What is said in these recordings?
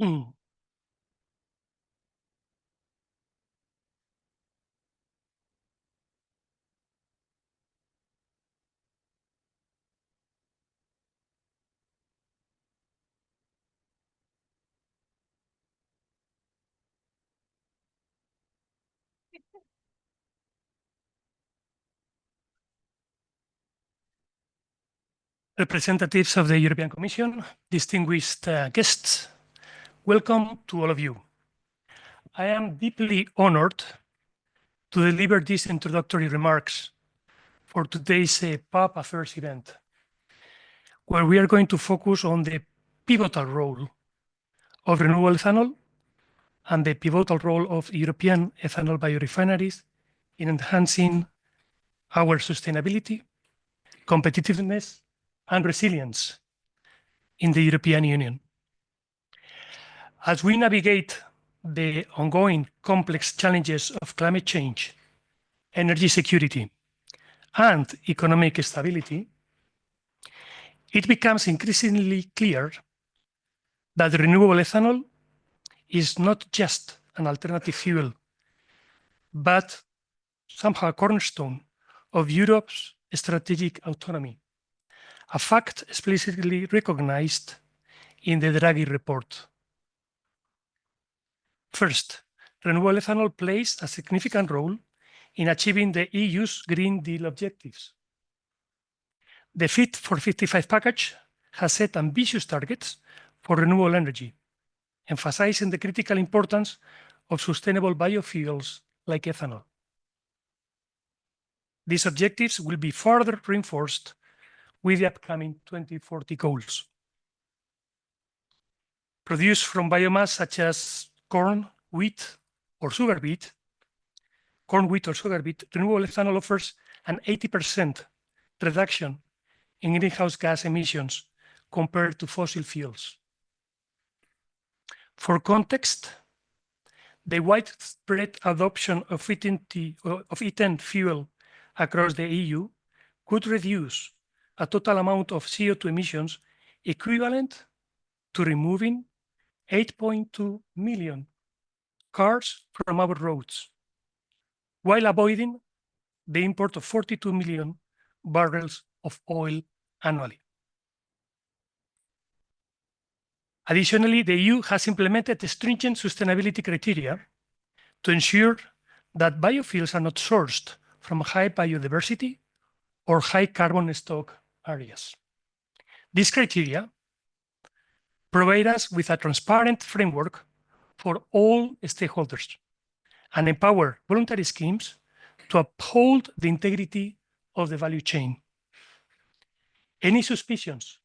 Mm. Representatives of the European Commission, distinguished guests, welcome to all of you. I am deeply honored to deliver these introductory remarks for today's PubAffairs event, where we are going to focus on the pivotal role of renewable ethanol and the pivotal role of European ethanol biorefineries in enhancing our sustainability, competitiveness, and resilience in the European Union. As we navigate the ongoing complex challenges of climate change, energy security, and economic stability, it becomes increasingly clear that renewable ethanol is not just an alternative fuel, but somehow a cornerstone of Europe's strategic autonomy, a fact explicitly recognized in the Draghi report. First, renewable ethanol plays a significant role in achieving the EU's Green Deal objectives. The Fit for 55 package has set ambitious targets for renewable energy, emphasizing the critical importance of sustainable biofuels like ethanol. These objectives will be further reinforced with the upcoming 2040 goals. Produced from biomass such as corn, wheat, or sugar beet, renewable ethanol offers an 80% reduction in greenhouse gas emissions compared to fossil fuels. For context, the widespread adoption of E10 fuel across the EU could reduce a total amount of CO2 emissions equivalent to removing 8.2 million cars from our roads, while avoiding the import of 42 million barrels of oil annually. Additionally, the EU has implemented stringent sustainability criteria to ensure that biofuels are not sourced from high biodiversity or high carbon stock areas. These criteria provide us with a transparent framework for all stakeholders and empower voluntary schemes to uphold the integrity of the value chain. Any suspicions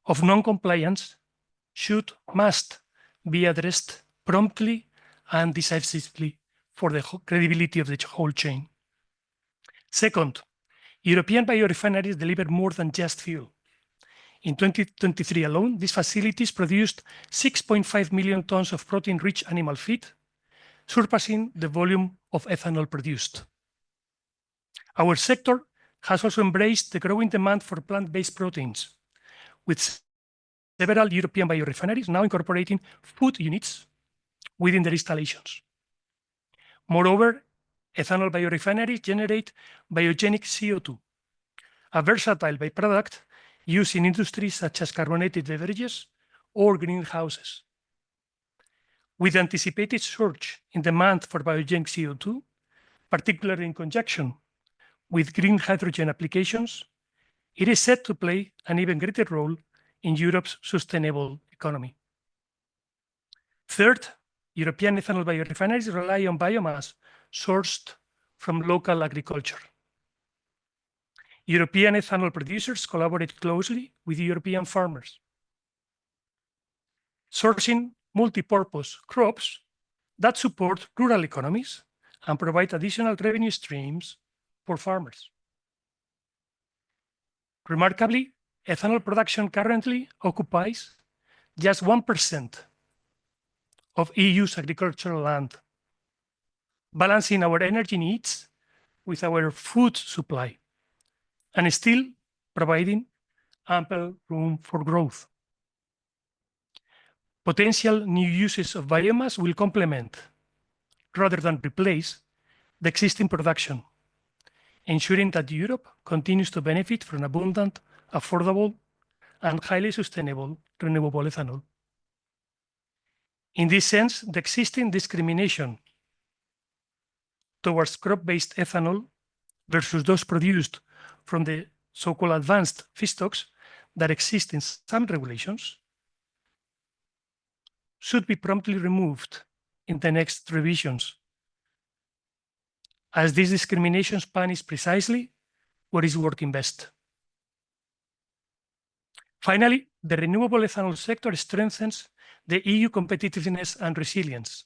of non-compliance must be addressed promptly and decisively for the credibility of the whole chain. Second, European biorefineries deliver more than just fuel. In 2023 alone, these facilities produced 6.5 million tons of protein-rich animal feed, surpassing the volume of ethanol produced. Our sector has also embraced the growing demand for plant-based proteins, with several European biorefineries now incorporating food units within their installations. Moreover, ethanol biorefineries generate biogenic CO2, a versatile byproduct used in industries such as carbonated beverages or greenhouses. With the anticipated surge in demand for biogenic CO2, particularly in conjunction with green hydrogen applications, it is set to play an even greater role in Europe's sustainable economy. Third, European ethanol biorefineries rely on biomass sourced from local agriculture. European ethanol producers collaborate closely with European farmers, sourcing multi-purpose crops that support rural economies and provide additional revenue streams for farmers. Remarkably, ethanol production currently occupies just 1% of EU's agricultural land, balancing our energy needs with our food supply, and still providing ample room for growth. Potential new uses of biomass will complement, rather than replace, the existing production, ensuring that Europe continues to benefit from abundant, affordable, and highly sustainable renewable ethanol. In this sense, the existing discrimination towards crop-based ethanol versus those produced from the so-called advanced feedstocks that exist in some regulations should be promptly removed in the next revisions, as this discrimination span is precisely what is working best. Finally, the renewable ethanol sector strengthens the EU competitiveness and resilience.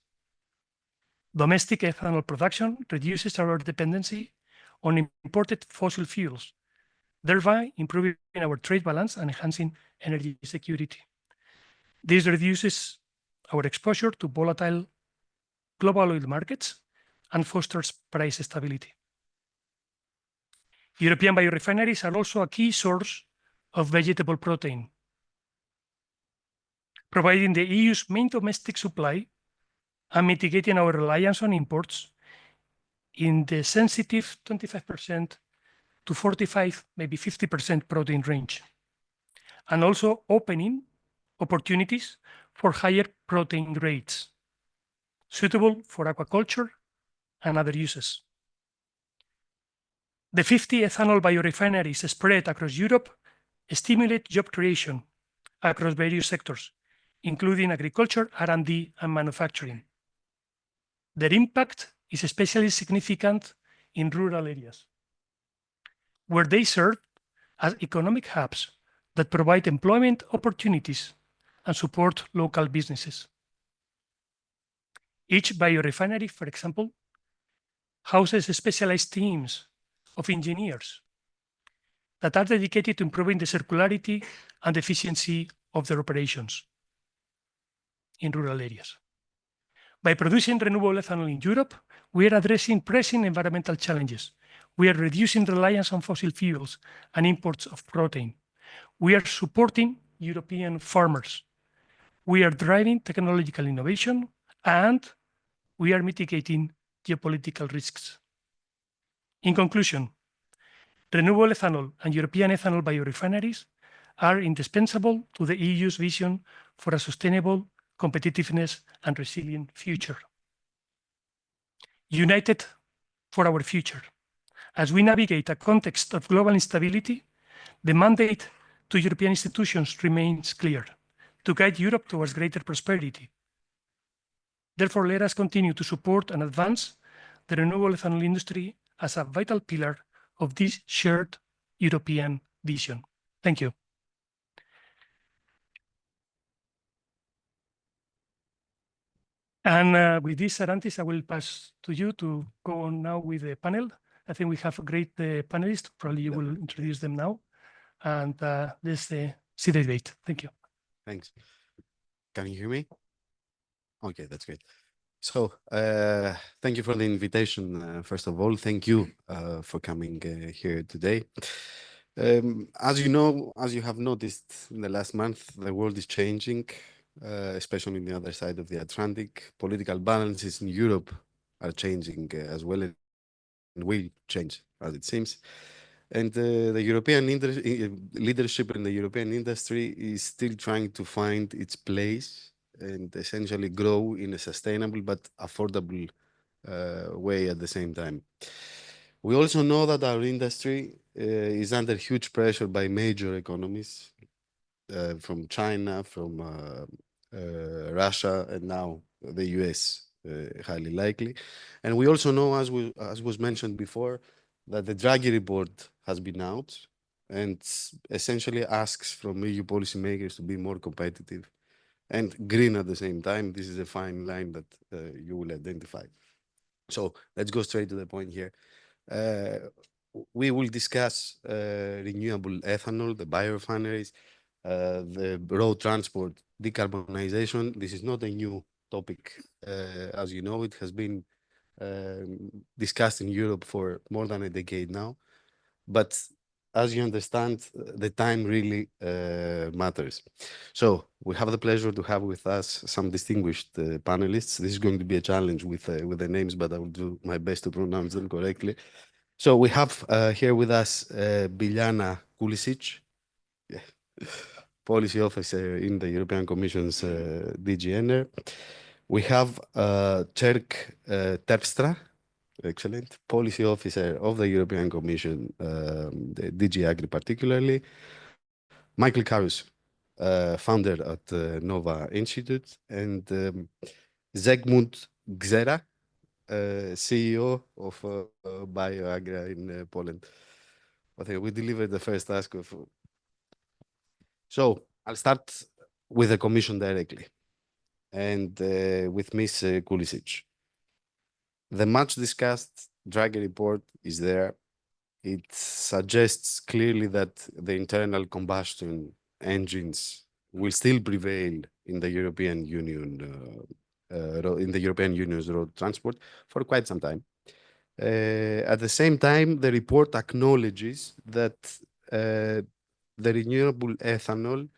Domestic ethanol production reduces our dependency on imported fossil fuels, thereby improving our trade balance and enhancing energy security. This reduces our exposure to volatile global oil markets and fosters price stability. European biorefineries are also a key source of vegetable protein, providing the EU's main domestic supply and mitigating our reliance on imports in the sensitive 25% to 45, maybe 50% protein range, and also opening opportunities for higher protein rates, suitable for aquaculture and other uses. The 50 ethanol biorefineries spread across Europe stimulate job creation across various sectors, including agriculture, R&D, and manufacturing. Their impact is especially significant in rural areas, where they serve as economic hubs that provide employment opportunities and support local businesses. Each biorefinery, for example, houses specialized teams of engineers that are dedicated to improving the circularity and efficiency of their operations in rural areas. By producing renewable ethanol in Europe, we are addressing pressing environmental challenges. We are reducing reliance on fossil fuels and imports of protein. We are supporting European farmers. We are driving technological innovation, and we are mitigating geopolitical risks. In conclusion, renewable ethanol and European ethanol biorefineries are indispensable to the EU's vision for a sustainable competitiveness and resilient future. United for our future. As we navigate a context of global instability, the mandate to European institutions remains clear: to guide Europe towards greater prosperity. Therefore, let us continue to support and advance the renewable ethanol industry as a vital pillar of this shared European vision. Thank you. And with this, Sarantis, I will pass to you to go on now with the panel. I think we have a great panelists. Probably you will introduce them now. And let's see the debate. Thank you. Thanks. Can you hear me? Okay, that's great. So thank you for the invitation. First of all, thank you for coming here today. As you know, as you have noticed in the last month, the world is changing, especially on the other side of the Atlantic. Political balances in Europe are changing as well, and will change as it seems. And the European leadership in the European industry is still trying to find its place and essentially grow in a sustainable but affordable way at the same time. We also know that our industry is under huge pressure by major economies, from China, from Russia, and now the US, highly likely. And we also know, as was mentioned before, that the Draghi report has been out and essentially asks from EU policymakers to be more competitive and green at the same time. This is a fine line that you will identify. So let's go straight to the point here. We will discuss renewable ethanol, the biorefineries, the road transport, decarbonization. This is not a new topic. As you know, it has been discussed in Europe for more than a decade now. But as you understand, the time really matters. So we have the pleasure to have with us some distinguished panelists. This is going to be a challenge with the names, but I will do my best to pronounce them correctly. So we have here with us Biljana Kulisic, Policy Officer in the European Commission's DG ENER. We have Tsjerk Terpstra, excellent, Policy Officer of the European Commission, the DG AGRI particularly. Michael Carus, founder at nova-Institut, and Zygmunt Gzyra, CEO of Bioagra in Poland. I think we delivered the first task of. So I'll start with the Commission directly, and with Ms. Kulisic. The much discussed Draghi report is there. It suggests clearly that the internal combustion engines will still prevail in the European Union, in the European Union's road transport for quite some time. At the same time, the report acknowledges that the renewable ethanol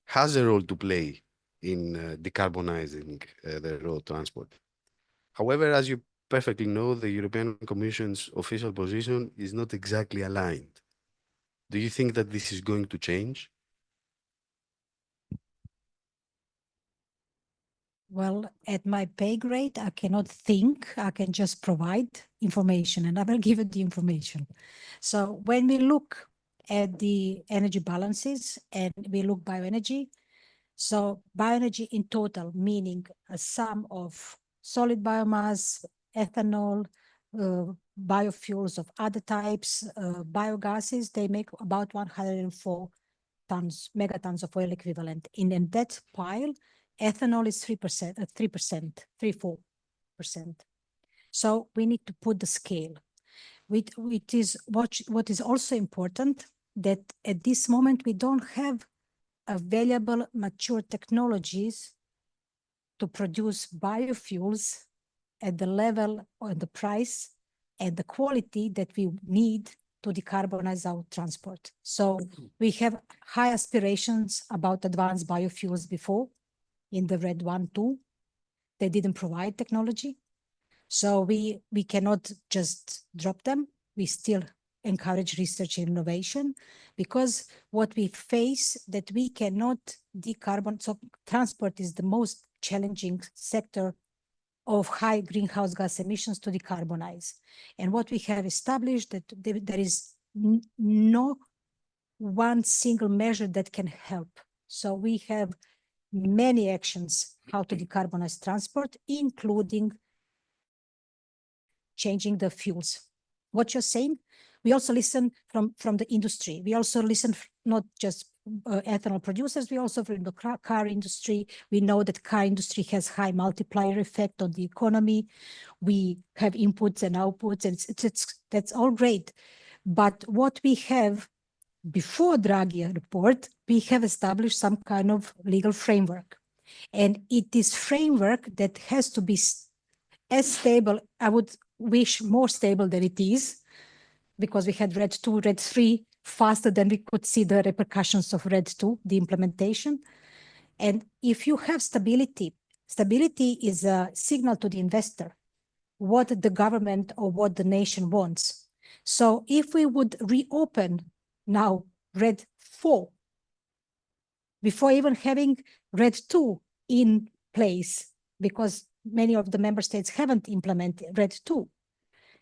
has a role to play in decarbonizing the road transport. However, as you perfectly know, the European Commission's official position is not exactly aligned. Do you think that this is going to change? Well, at my pay grade, I cannot think, I can just provide information, and I will give you the information. So when we look at the energy balances and we look bioenergy, so bioenergy in total, meaning a sum of solid biomass, ethanol, biofuels of other types, biogases, they make about 104 megatons of oil equivalent. In that pile, ethanol is 3%. So we need to put the scale. What is also important, that at this moment we don't have available mature technologies to produce biofuels at the level or the price and the quality that we need to decarbonize our transport. So we have high aspirations about advanced biofuels before in the RED 1, 2. They didn't provide technology. So we cannot just drop them. We still encourage research and innovation, because what we face that we cannot decarbonize. So transport is the most challenging sector of high greenhouse gas emissions to decarbonize. And what we have established that there is no one single measure that can help. So we have many actions how to decarbonize transport, including changing the fuels. What you're saying, we also listen from the industry. We also listen not just ethanol producers, we also from the car industry. We know that car industry has high multiplier effect on the economy. We have inputs and outputs, and that's all great. But what we have before Draghi report, we have established some kind of legal framework. And it is framework that has to be as stable. I would wish more stable than it is, because we had RED 2, RED 3 faster than we could see the repercussions of RED 2, the implementation. And if you have stability, stability is a signal to the investor, what the government or what the nation wants. So if we would reopen now RED 4, before even having RED 2 in place, because many of the member states haven't implemented RED 2,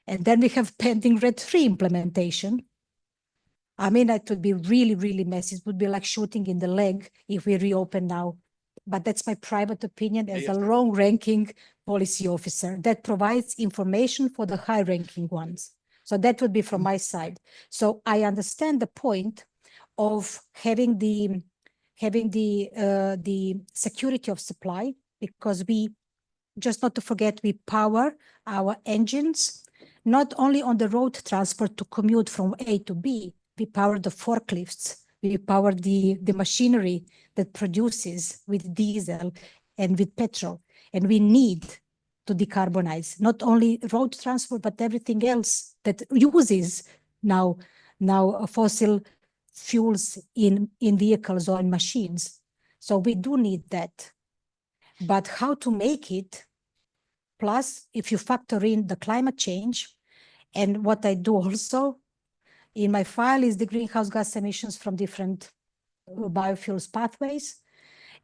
and then we have pending RED 3 implementation. I mean, that would be really, really messy. It would be like shooting in the leg if we reopen now. But that's my private opinion as a long-ranking policy officer that provides information for the high-ranking ones. So that would be from my side. So I understand the point of having the security of supply, because we, just not to forget, we power our engines, not only on the road transport to commute from A to B, we power the forklifts, we power the machinery that produces with diesel and with petrol. And we need to decarbonize, not only road transport, but everything else that uses now now fossil fuels in vehicles or in machines. So we do need that. But how to make it, plus if you factor in the climate change, and what I do also in my file is the greenhouse gas emissions from different biofuels pathways.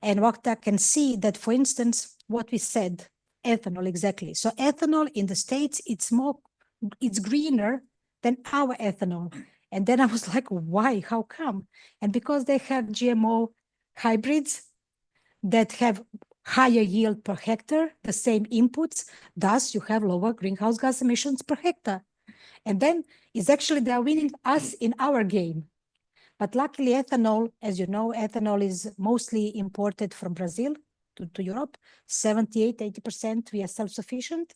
And what I can see that, for instance, what we said, ethanol, exactly. So ethanol in the States, it's greener than our ethanol. And then I was like, why? How come? And because they have GMO hybrids that have higher yield per hectare, the same inputs, thus you have lower greenhouse gas emissions per hectare. And then it's actually they are winning us in our game. But luckily ethanol, as you know, ethanol is mostly imported from Brazil to Europe, 78, 80% we are self-sufficient.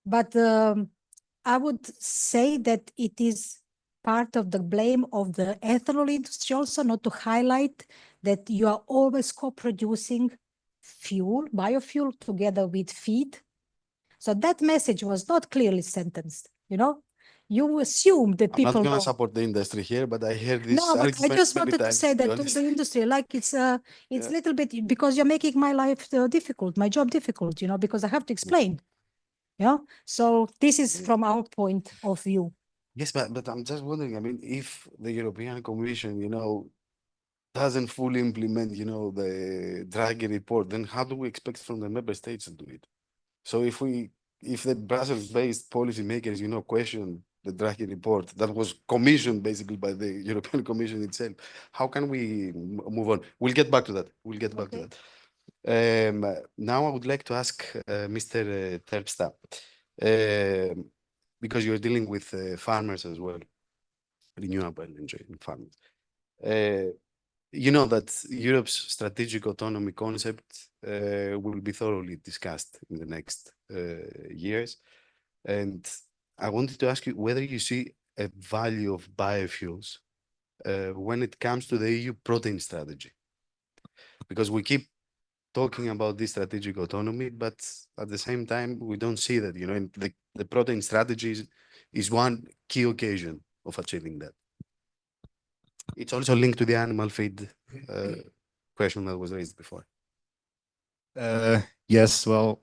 But I would say that it is part of the blame of the ethanol industry also not to highlight that you are always co-producing fuel, biofuel together with feed. So that message was not clearly sentenced, you know? You assume that people I'm not going know. to support the industry here, but I heard this No, but I argument just many wanted to times, say to be that to honest. the industry, like it's a Yeah. little bit because you're making my life difficult, my job difficult, you know, because I have to explain. Yeah. So this is from our point of view. Yes, but I'm just wondering, I mean, if the European Commission, you know, doesn't fully implement, you know, the Draghi report, then how do we expect from the member states to do it? So if the Brussels-based policymakers, you know, question the Draghi report that was commissioned basically by the European Commission itself, how can we move on? We'll get back to that. We'll get back to that. Now I would like to ask Mr. Terpstra, because you're dealing with farmers as well, renewable energy and farmers. You know that Europe's strategic autonomy concept will be thoroughly discussed in the next years. And I wanted to ask you whether you see a value of biofuels when it comes to the EU protein strategy. Because we keep talking about this strategic autonomy, but at the same time, we don't see that, you know, and the protein strategy is one key occasion of achieving that. It's also linked to the animal feed question that was raised before. Yes, well,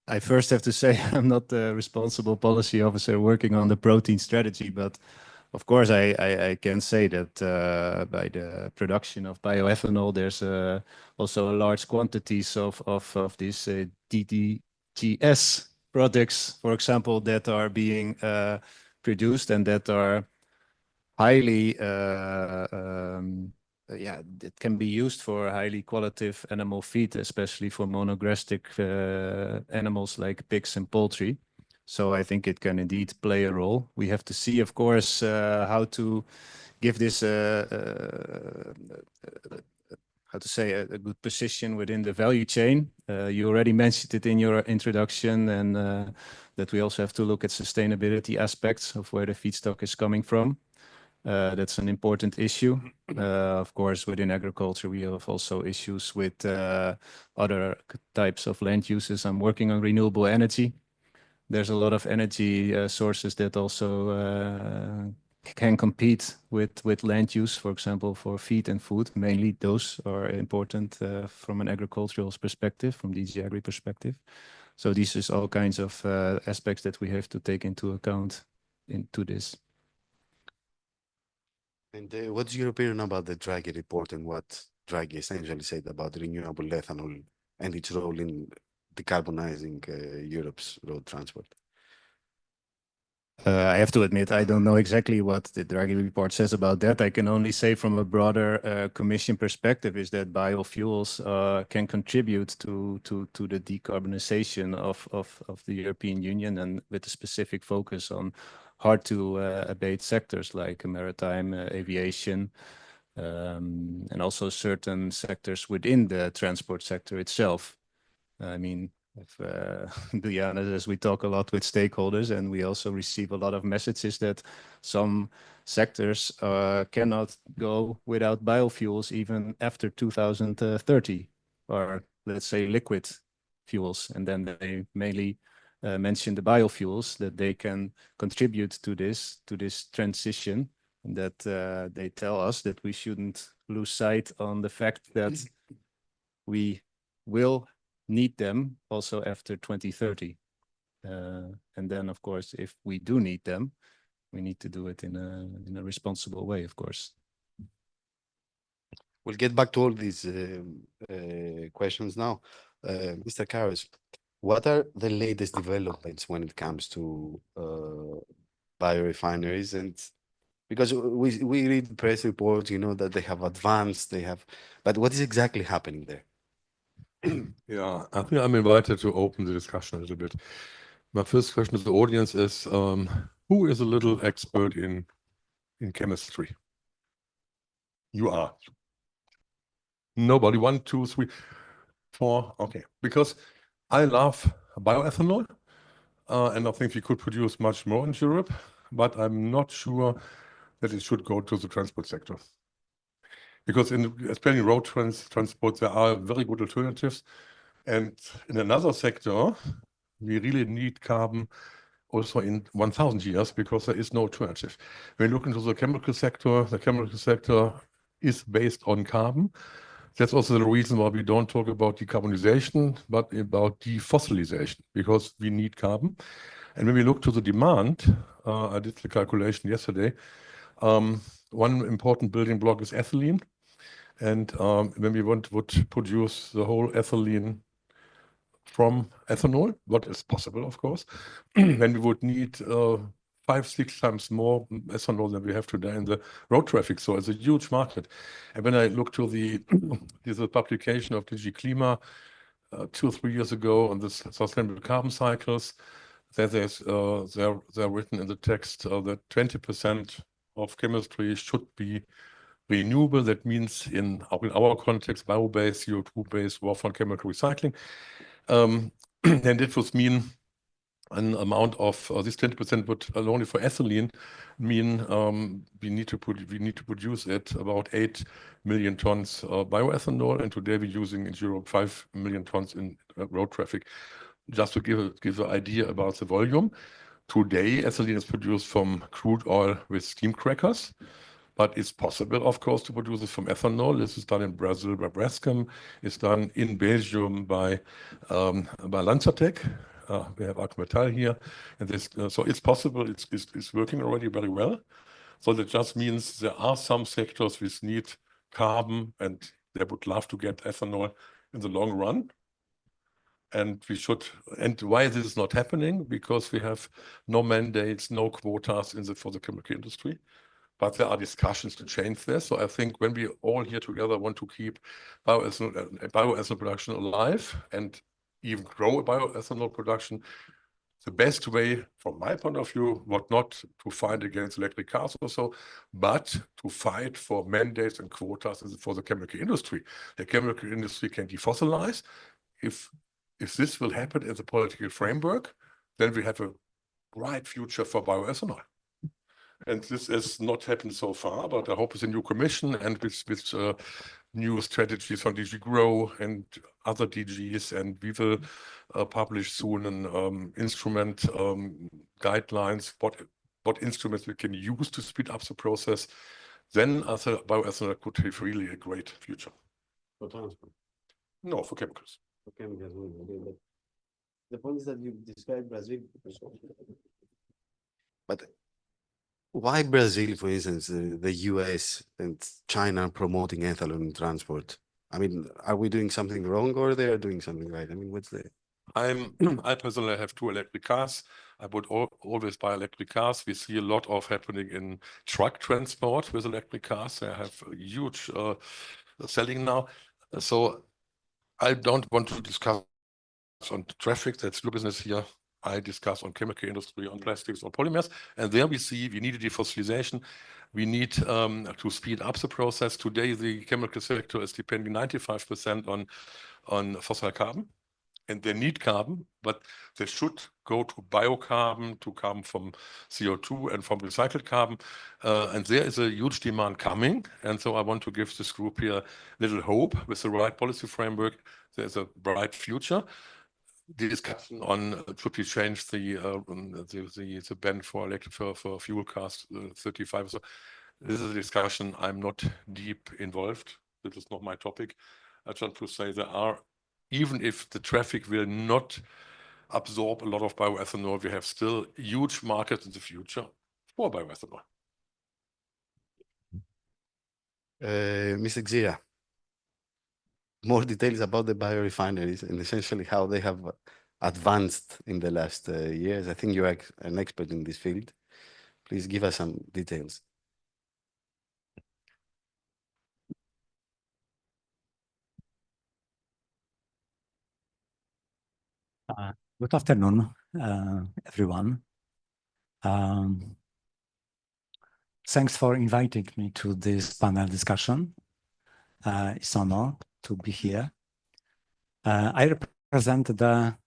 I first have to say I'm not the responsible policy officer working on the protein strategy, but of course I can say that by the production of bioethanol, there's also large quantities of these DDGS products, for example, that are being produced and that are highly it can be used for highly qualitative animal feed, especially for monogastric animals like pigs and poultry. So I think it can indeed play a role. We have to see, of course, how to give this how to say a good position within the value chain. You already mentioned it in your introduction, and that we also have to look at sustainability aspects of where the feedstock is coming from. That's an important issue. Of course, within agriculture, we have also issues with other types of land uses. I'm working on renewable energy. There's a lot of energy sources that also can compete with land use, for example, for feed and food. Mainly those are important from an agricultural perspective, from DG Agri perspective. So these is all kinds of aspects that we have to take into account into this. And what's your opinion about the Draghi report and what Draghi essentially said about renewable ethanol and its role in decarbonizing Europe's road transport? I have to admit, I don't know exactly what the Draghi report says about that. I can only say from a broader Commission perspective is that biofuels can contribute to the decarbonization of the European Union, and with a specific focus on hard to abate sectors like maritime, aviation, and also certain sectors within the transport sector itself. I mean, Biljana, as we talk a lot with stakeholders, and we also receive a lot of messages that some sectors cannot go without biofuels even after 2030, or let's say liquid fuels, and then they mainly mentioned the biofuels, that they can contribute to this transition, and that they tell us that we shouldn't lose sight on the fact that we will need them also after 2030. And then, of course, if we do need them, we need to do it in a responsible way, of course. We'll get back to all these questions now. Mr. Carus, what are the latest developments when it comes to biorefineries? And because we read press reports, you know, that they have advanced, but what is exactly happening there? Yeah, I think I'm invited to open the discussion a little bit. My first question to the audience is, who is a little expert in chemistry? You are. Nobody. 1, 2, 3, 4. Okay, because I love bioethanol, and I think we could produce much more in Europe, but I'm not sure that it should go to the transport sector. Because especially road transport, there are very good alternatives. And in another sector, we really need carbon also in 1,000 years because there is no alternative. When you look into the chemical sector is based on carbon. That's also the reason why we don't talk about decarbonization, but about defossilization, because we need carbon. And when we look to the demand, I did the calculation yesterday, one important building block is ethylene. And when we would produce the whole ethylene from ethanol, what is possible, of course, then we would need 5-6 times more ethanol than we have today in the road traffic. So it's a huge market. And when I look to the publication of DG Klima 2 or 3 years ago on the sustainable carbon cycles, they're written in the text that 20% of chemistry should be renewable. That means in our context, bio-based, CO2-based, or from chemical recycling. And it would mean an amount of this 20% would only for ethylene mean we need to produce it about 8 million tons bioethanol, and today we're using in Europe 5 million tons in road traffic. Just to give an idea about the volume, today ethylene is produced from crude oil with steam crackers. But it's possible, of course, to produce it from ethanol. This is done in Brazil by Braskem. It's done in Belgium by Lanzatec. We have AGRI here. And this, so it's possible. It's working already very well. So that just means there are some sectors which need carbon, and they would love to get ethanol in the long run. And we should. And why this is not happening? Because we have no mandates, no quotas for the chemical industry. But there are discussions to change this. So I think when we all here together want to keep bioethanol production alive and even grow bioethanol production, the best way, from my point of view, was not to fight against electric cars or so, but to fight for mandates and quotas for the chemical industry. The chemical industry can defossilize. If this will happen in the political framework, then we have a bright future for bioethanol. And this has not happened so far, but I hope with the new commission and with new strategies from DG Grow and other DGs, and we will publish soon an instrument guidelines, what instruments we can use to speed up the process. Then bioethanol could have really a great future. For transport? No, for chemicals. For chemicals. The point is that you described Brazil. But why Brazil, for instance, the US and China promoting ethanol in transport? I mean, are we doing something wrong or they are doing something right? I mean, what's the... I personally have 2 electric cars. I would always buy electric cars. We see a lot of happening in truck transport with electric cars. They have a huge selling now. So I don't want to discuss on traffic. That's your business here. I discuss on chemical industry, on plastics, on polymers. And there we see we need a defossilization. We need to speed up the process. Today, the chemical sector is depending 95% on fossil carbon. And they need carbon, but they should go to biocarbon, to carbon from CO2 and from recycled carbon. And there is a huge demand coming. And so I want to give this group here a little hope with the right policy framework. There's a bright future. the discussion on should we change the ban for electric for fuel cars 35. So this is a discussion I'm not deep involved. This is not my topic. I just want to say there are, even if the traffic will not absorb a lot of bioethanol, we have still huge markets in the future for bioethanol. Mr. Gzyra, more details about the biorefineries and essentially how they have advanced in the last years. I think you are an expert in this field. Please give us some details. Good afternoon, everyone. Thanks for inviting me to this panel discussion. It's an honor to be here. I represent the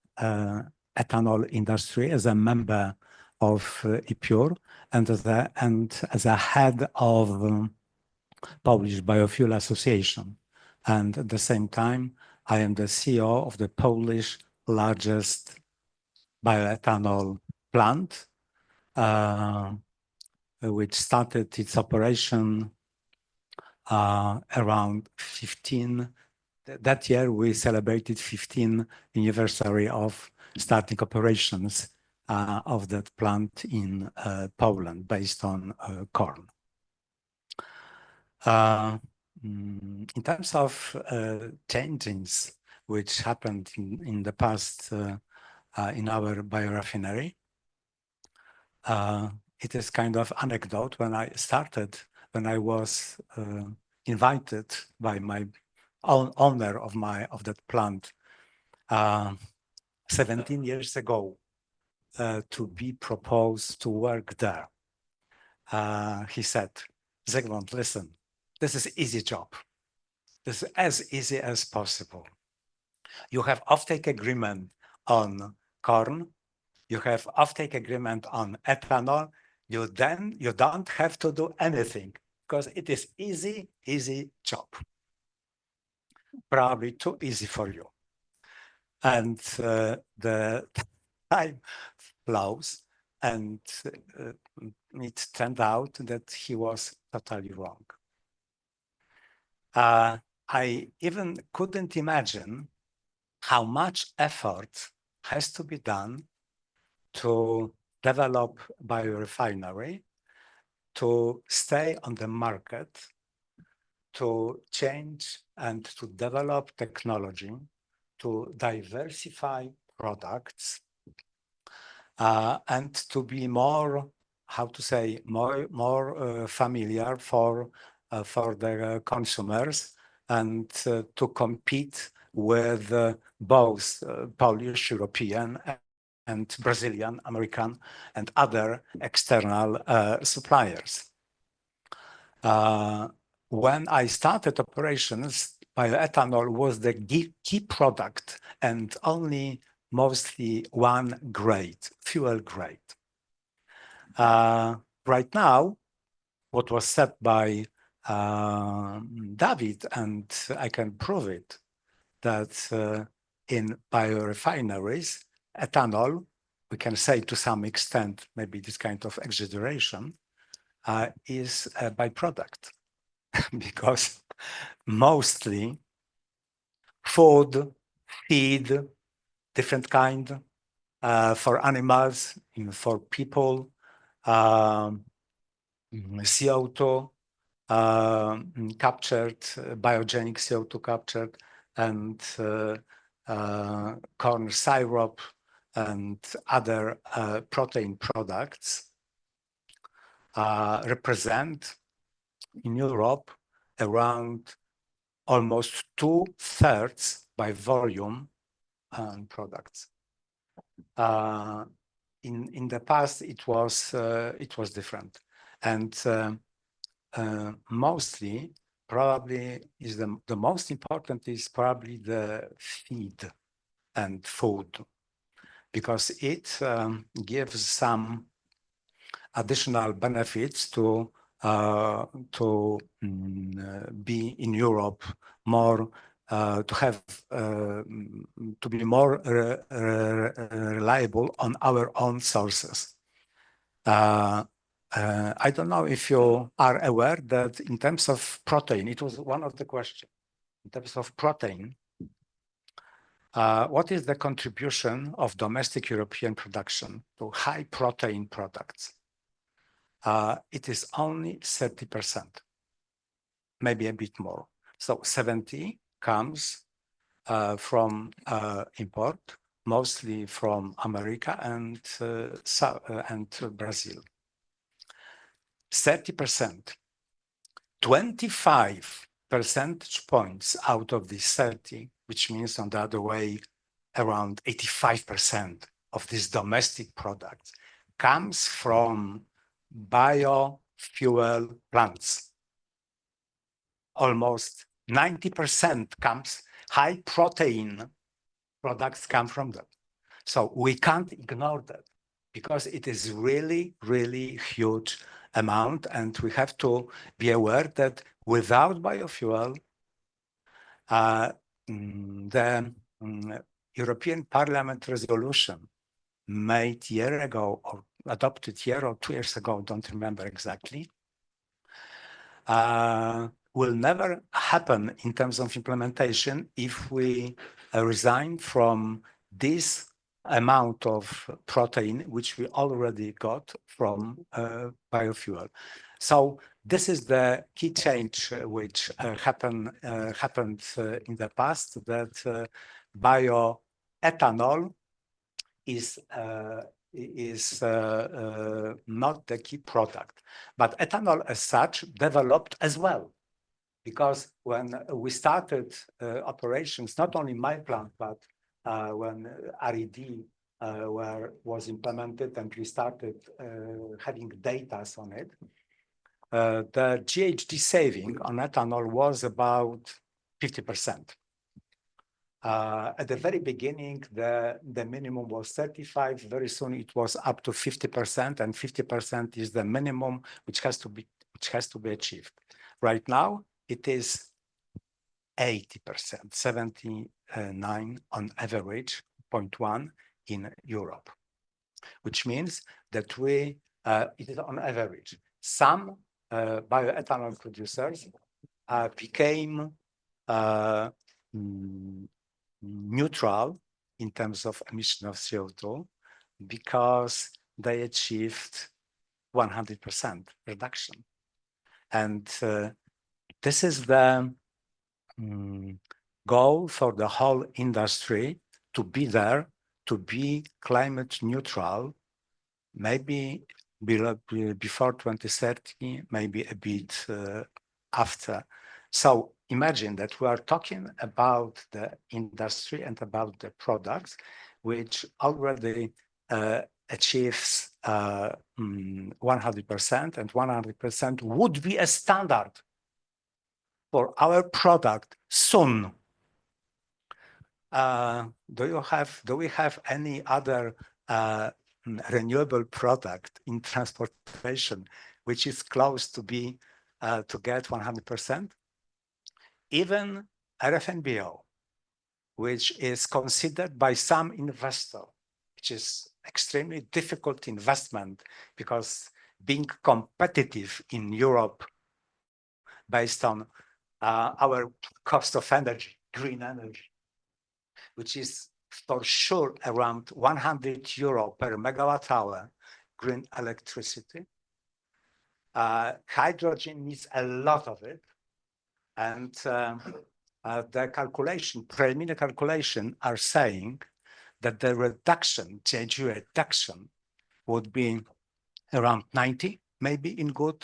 ethanol industry as a member of ePURE and as a head of Polish Biofuel Association. And at the same time, I am the CEO of the Polish largest bioethanol plant, which started its operation around 15. That year, we celebrated 15th anniversary of starting operations of that plant in Poland based on corn. In terms of changes which happened in the past in our biorefinery, it is kind of anecdote. When I started, when I was invited by my owner of that plant 17 years ago to be proposed to work there, he said, Zygmunt, listen, this is easy job. This is as easy as possible. You have offtake agreement on corn. You have offtake agreement on ethanol. You don't have to do anything because it is easy job. Probably too easy for you. And the time flows, and it turned out that he was totally wrong. I even couldn't imagine how much effort has to be done to develop biorefinery, to stay on the market, to change and to develop technology, to diversify products, and to be more, how to say, more familiar for the consumers, and to compete with both Polish, European, and Brazilian, American, and other external suppliers. When I started operations, bioethanol was the key product and only mostly one grade, fuel grade. Right now, what was said by David, and I can prove it, that in biorefineries, ethanol, we can say to some extent, maybe this kind of exaggeration, is a byproduct because mostly food, feed, different kind for animals, for people, CO2 captured, biogenic CO2 captured, and corn syrup and other protein products represent in Europe around almost 2/3 by volume products. In the past, it was different, and mostly, probably is the most important is probably the feed and food, because it gives some additional benefits to be in Europe more to be more reliable on our own sources. I don't know if you are aware that in terms of protein, it was one of the questions. In terms of protein, what is the contribution of domestic European production to high protein products? It is only 30%, maybe a bit more. So 70 comes from import, mostly from America and Brazil. 30%, 25 percentage points out of these 30, which means on the other way, around 85% of these domestic products comes from biofuel plants. Almost 90% comes, high protein products come from them. So we can't ignore that because it is really, really huge amount. And we have to be aware that without biofuel, the European Parliament resolution made a year ago or adopted a year or 2 years ago, don't remember exactly, will never happen in terms of implementation if we resign from this amount of protein, which we already got from biofuel. So this is the key change which happened in the past, that bioethanol is not the key product. But ethanol as such developed as well, because when we started operations, not only my plant, but when RED was implemented and we started having data on it, the GHG saving on ethanol was about 50%. At the very beginning, the minimum was 35. Very soon it was up to 50%, and 50% is the minimum which has to be achieved. Right now, it is 80%, 79 on average, 0.1 in Europe, which means that it is on average. Some bioethanol producers became neutral in terms of emission of CO2 because they achieved 100% reduction. And this is the goal for the whole industry, to be there, to be climate neutral, maybe before 2030, maybe a bit after. So imagine that we are talking about the industry and about the products which already achieves 100%, and 100% would be a standard for our product soon. Do we have any other renewable product in transportation which is close to be to get 100%? Even RFNBO, which is considered by some investor, which is extremely difficult investment, because being competitive in Europe based on our cost of energy, green energy, which is for sure around 100 euro per megawatt hour green electricity. Hydrogen needs a lot of it. And the preliminary calculation are saying that the reduction, GHG reduction, would be around 90, maybe in good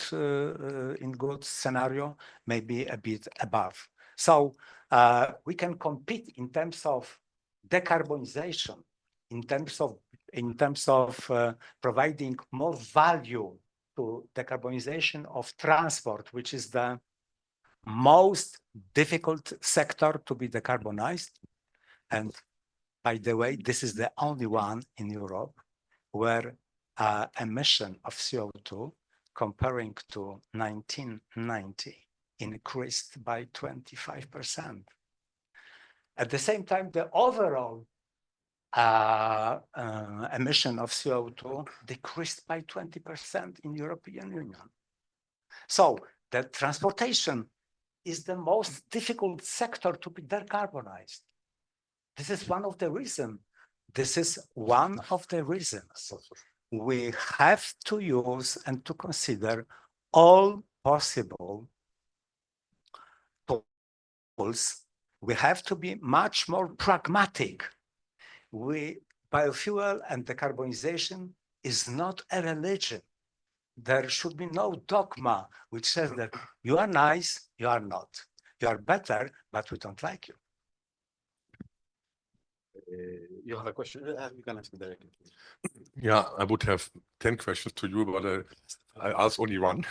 scenario, maybe a bit above. So we can compete in terms of decarbonization, in terms of providing more value to decarbonization of transport, which is the most difficult sector to be decarbonized. And by the way, this is the only one in Europe where emission of CO2 comparing to 1990 increased by 25%. At the same time, the overall emission of CO2 decreased by 20% in European Union. So the transportation is the most difficult sector to be decarbonized. This is one of the reasons. This is one of the reasons we have to use and to consider all possible tools. We have to be much more pragmatic. Biofuel and decarbonization is not a religion. There should be no dogma which says that you are nice, you are not. You are better, but we don't like you. You have a question? You can ask me directly. Yeah, I would have 10 questions to you, but I ask only one.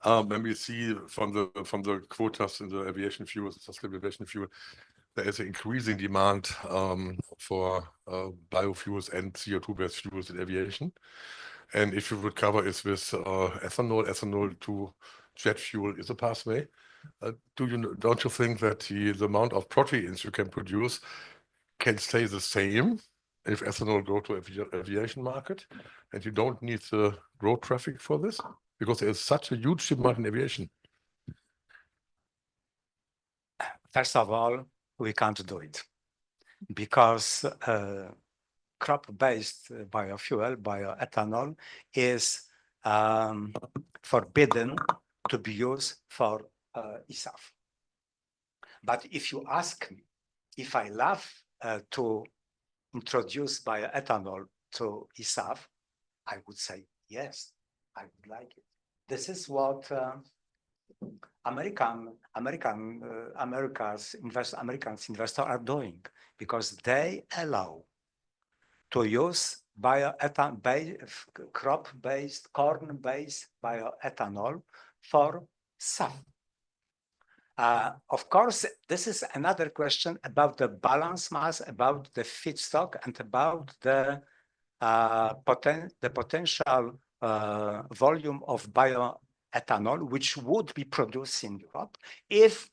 When we see from the quotas in the aviation fuel, sustainable aviation fuel, there is an increasing demand for biofuels and CO2-based fuels in aviation. And if you would cover it with ethanol to jet fuel is a pathway. Don't you think that the amount of proteins you can produce can stay the same if ethanol go to aviation market, and you don't need the road traffic for this? Because there is such a huge demand in aviation. First of all, we can't do it because crop-based biofuel, bioethanol, is forbidden to be used for ESAF. But if you ask me if I love to introduce bioethanol to ESAF, I would say yes, I would like it. This is what America's investors are doing, because they allow to use crop-based, corn-based bioethanol for SAF. Of course, this is another question about the balance mass, about the feedstock, and about the potential volume of bioethanol which would be produced in Europe if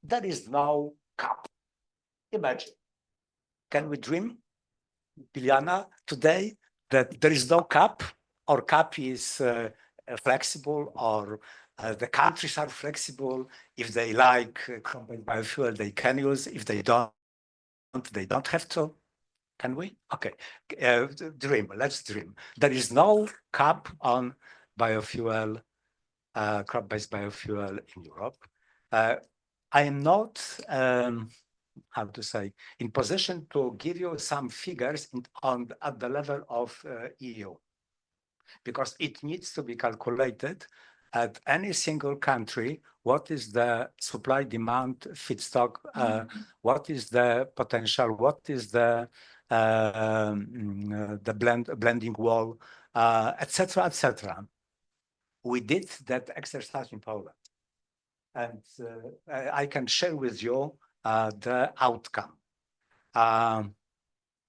there is no cap. Imagine, can we dream, Biljana, today that there is no cap, or cap is flexible, or the countries are flexible? If they like combined biofuel, they can use. If they don't have to. Can we? Okay, dream, let's dream. There is no cap on biofuel, crop-based biofuel in Europe. I am not, how to say, in position to give you some figures at the level of EU, because it needs to be calculated at any single country. What is the supply demand feedstock? What is the potential? What is the blending wall, etc., etc. We did that exercise in Poland, and I can share with you the outcome.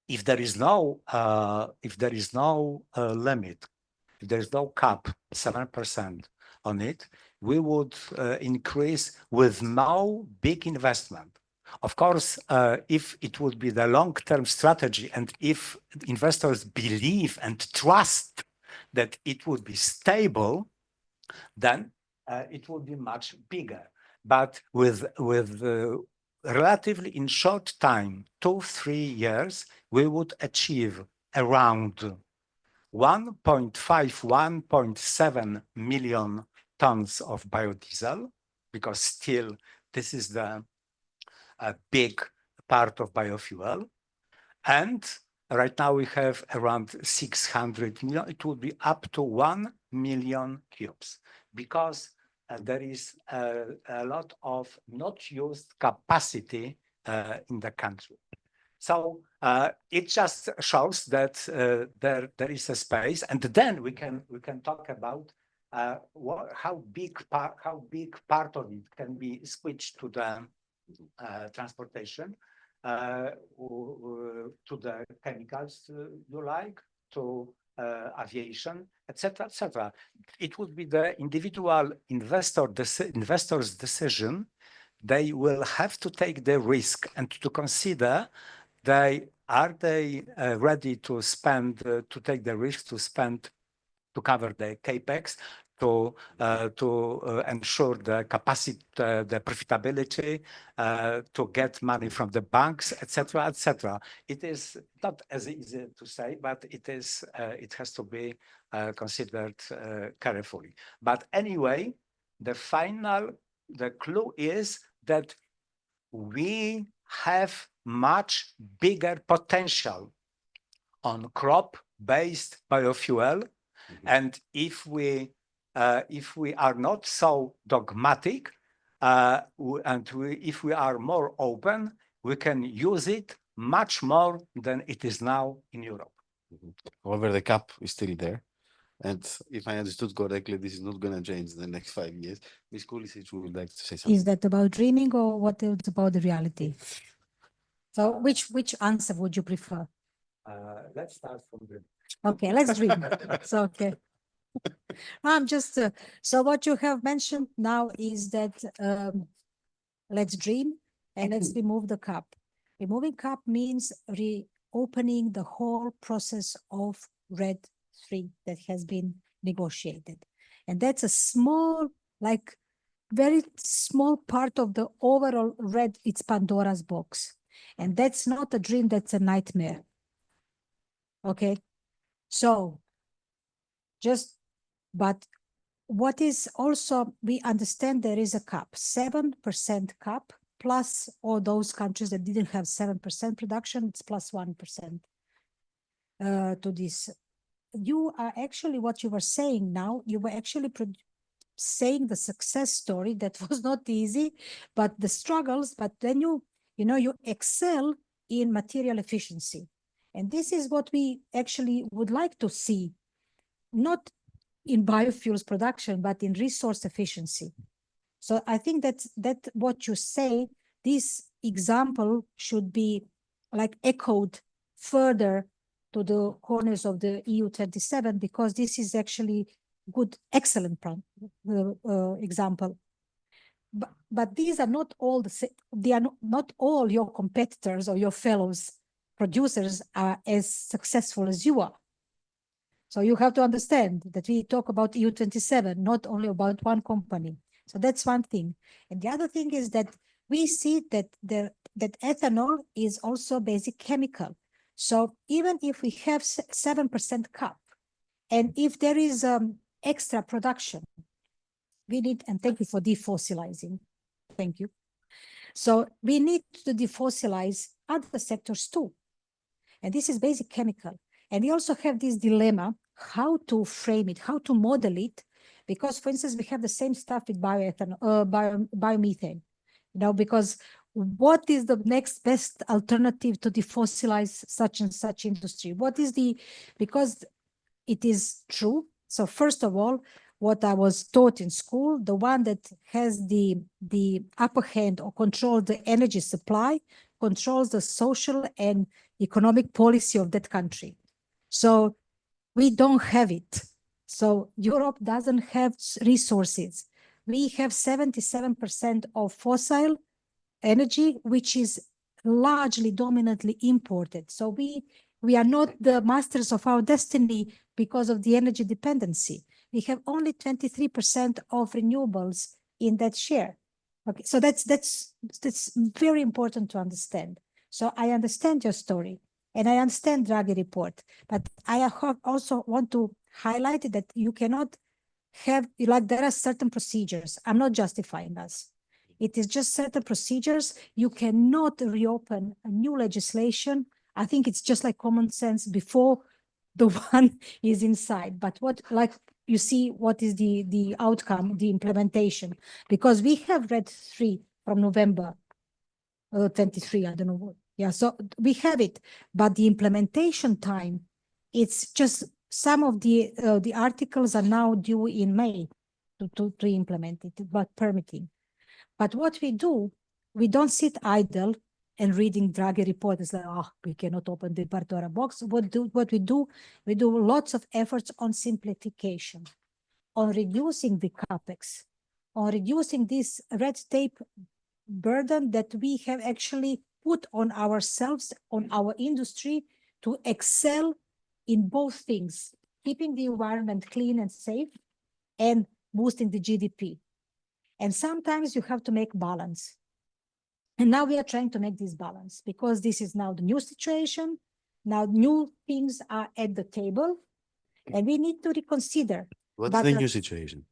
If there is no limit, if there is no cap, 7% on it, we would increase with no big investment. Of course, if it would be the long-term strategy, and if investors believe and trust that it would be stable, then it would be much bigger. But with relatively in short time, 2-3 years, we would achieve around 1.7 million tons of biodiesel, because still this is the big part of biofuel. And right now we have around 600 million. It would be up to 1 million cubes, because there is a lot of not used capacity in the country. So it just shows that there is a space, and then we can talk about how big part of it can be switched to the transportation, to the chemicals you like, to aviation, etc., etc. It would be the individual investor's decision they will have to take the risk and to consider are they ready to spend, to take the risk to spend, to cover the capex, to ensure the capacity, the profitability, to get money from the banks, etc., etc. It is not as easy to say, but it is. It has to be considered carefully. But anyway, the clue is that we have much bigger potential on crop-based biofuel. And if we are not so dogmatic, if we are more open, we can use it much more than it is now in Europe. However, the cap is still there. And if I understood correctly, this is not going to change in the next 5 years. Ms. Kulisic would like to say something. Is that about dreaming or what is about the reality? So which answer would you prefer? Let's start from the... Okay, let's dream. So, okay. I'm just, so what you have mentioned now is that let's dream and let's remove the cap. Removing cap means reopening the whole process of RED III that has been negotiated. And that's a small, like very small part of the overall RED, it's Pandora's box. And that's not a dream, that's a nightmare. Okay, so but what is also, we understand there is a cap, 7% cap, plus all those countries that didn't have 7% production, it's plus 1% to this. You are actually, what you were saying now, you were actually saying the success story that was not easy, but the struggles, but then you excel in material efficiency. And this is what we actually would like to see, not in biofuels production, but in resource efficiency. So I think that what you say, this example should be like echoed further to the corners of the EU27, because this is actually good, excellent example. But these are not all they are not all your competitors or your fellows producers are as successful as you are. So you have to understand that we talk about EU27, not only about one company. So that's one thing. And the other thing is that we see that that ethanol is also a basic chemical. So even if we have 7% cap, and if there is extra production, we need, and thank you for defossilizing. Thank you. So we need to defossilize other sectors too. And this is basic chemical. And we also have this dilemma, how to frame it, how to model it, because, for instance, we have the same stuff with biomethane, because what is the next best alternative to defossilize such and such industry? What is because it is true. So first of all, what I was taught in school, the one that has the upper hand or controls the energy supply, controls the social and economic policy of that country. So we don't have it. So Europe doesn't have resources. We have 77% of fossil energy, which is largely dominantly imported. So we are not the masters of our destiny because of the energy dependency. We have only 23% of renewables in that share. Okay, so that's very important to understand. So I understand your story, and I understand Draghi report, but I also want to highlight that you cannot have, like, there are certain procedures. I'm not justifying us. It is just certain procedures. You cannot reopen a new legislation. I think it's just like common sense before the one is inside. But what, like, you see what is the outcome, the implementation, because we have RED III from November 23, I don't know what. Yeah, so we have it, but the implementation time, it's just some of the articles are now due in May to implement it, but permitting. But what we do, we don't sit idle and reading Draghi report. It's like, oh, we cannot open the Pandora box. What we do lots of efforts on simplification, on reducing the capex, on reducing this red tape burden that we have actually put on ourselves, on our industry, to excel in both things, keeping the environment clean and safe and boosting the GDP. And sometimes you have to make balance. And now we are trying to make this balance because this is now the new situation. Now new things are at the table and we need to reconsider. What's But the new situation?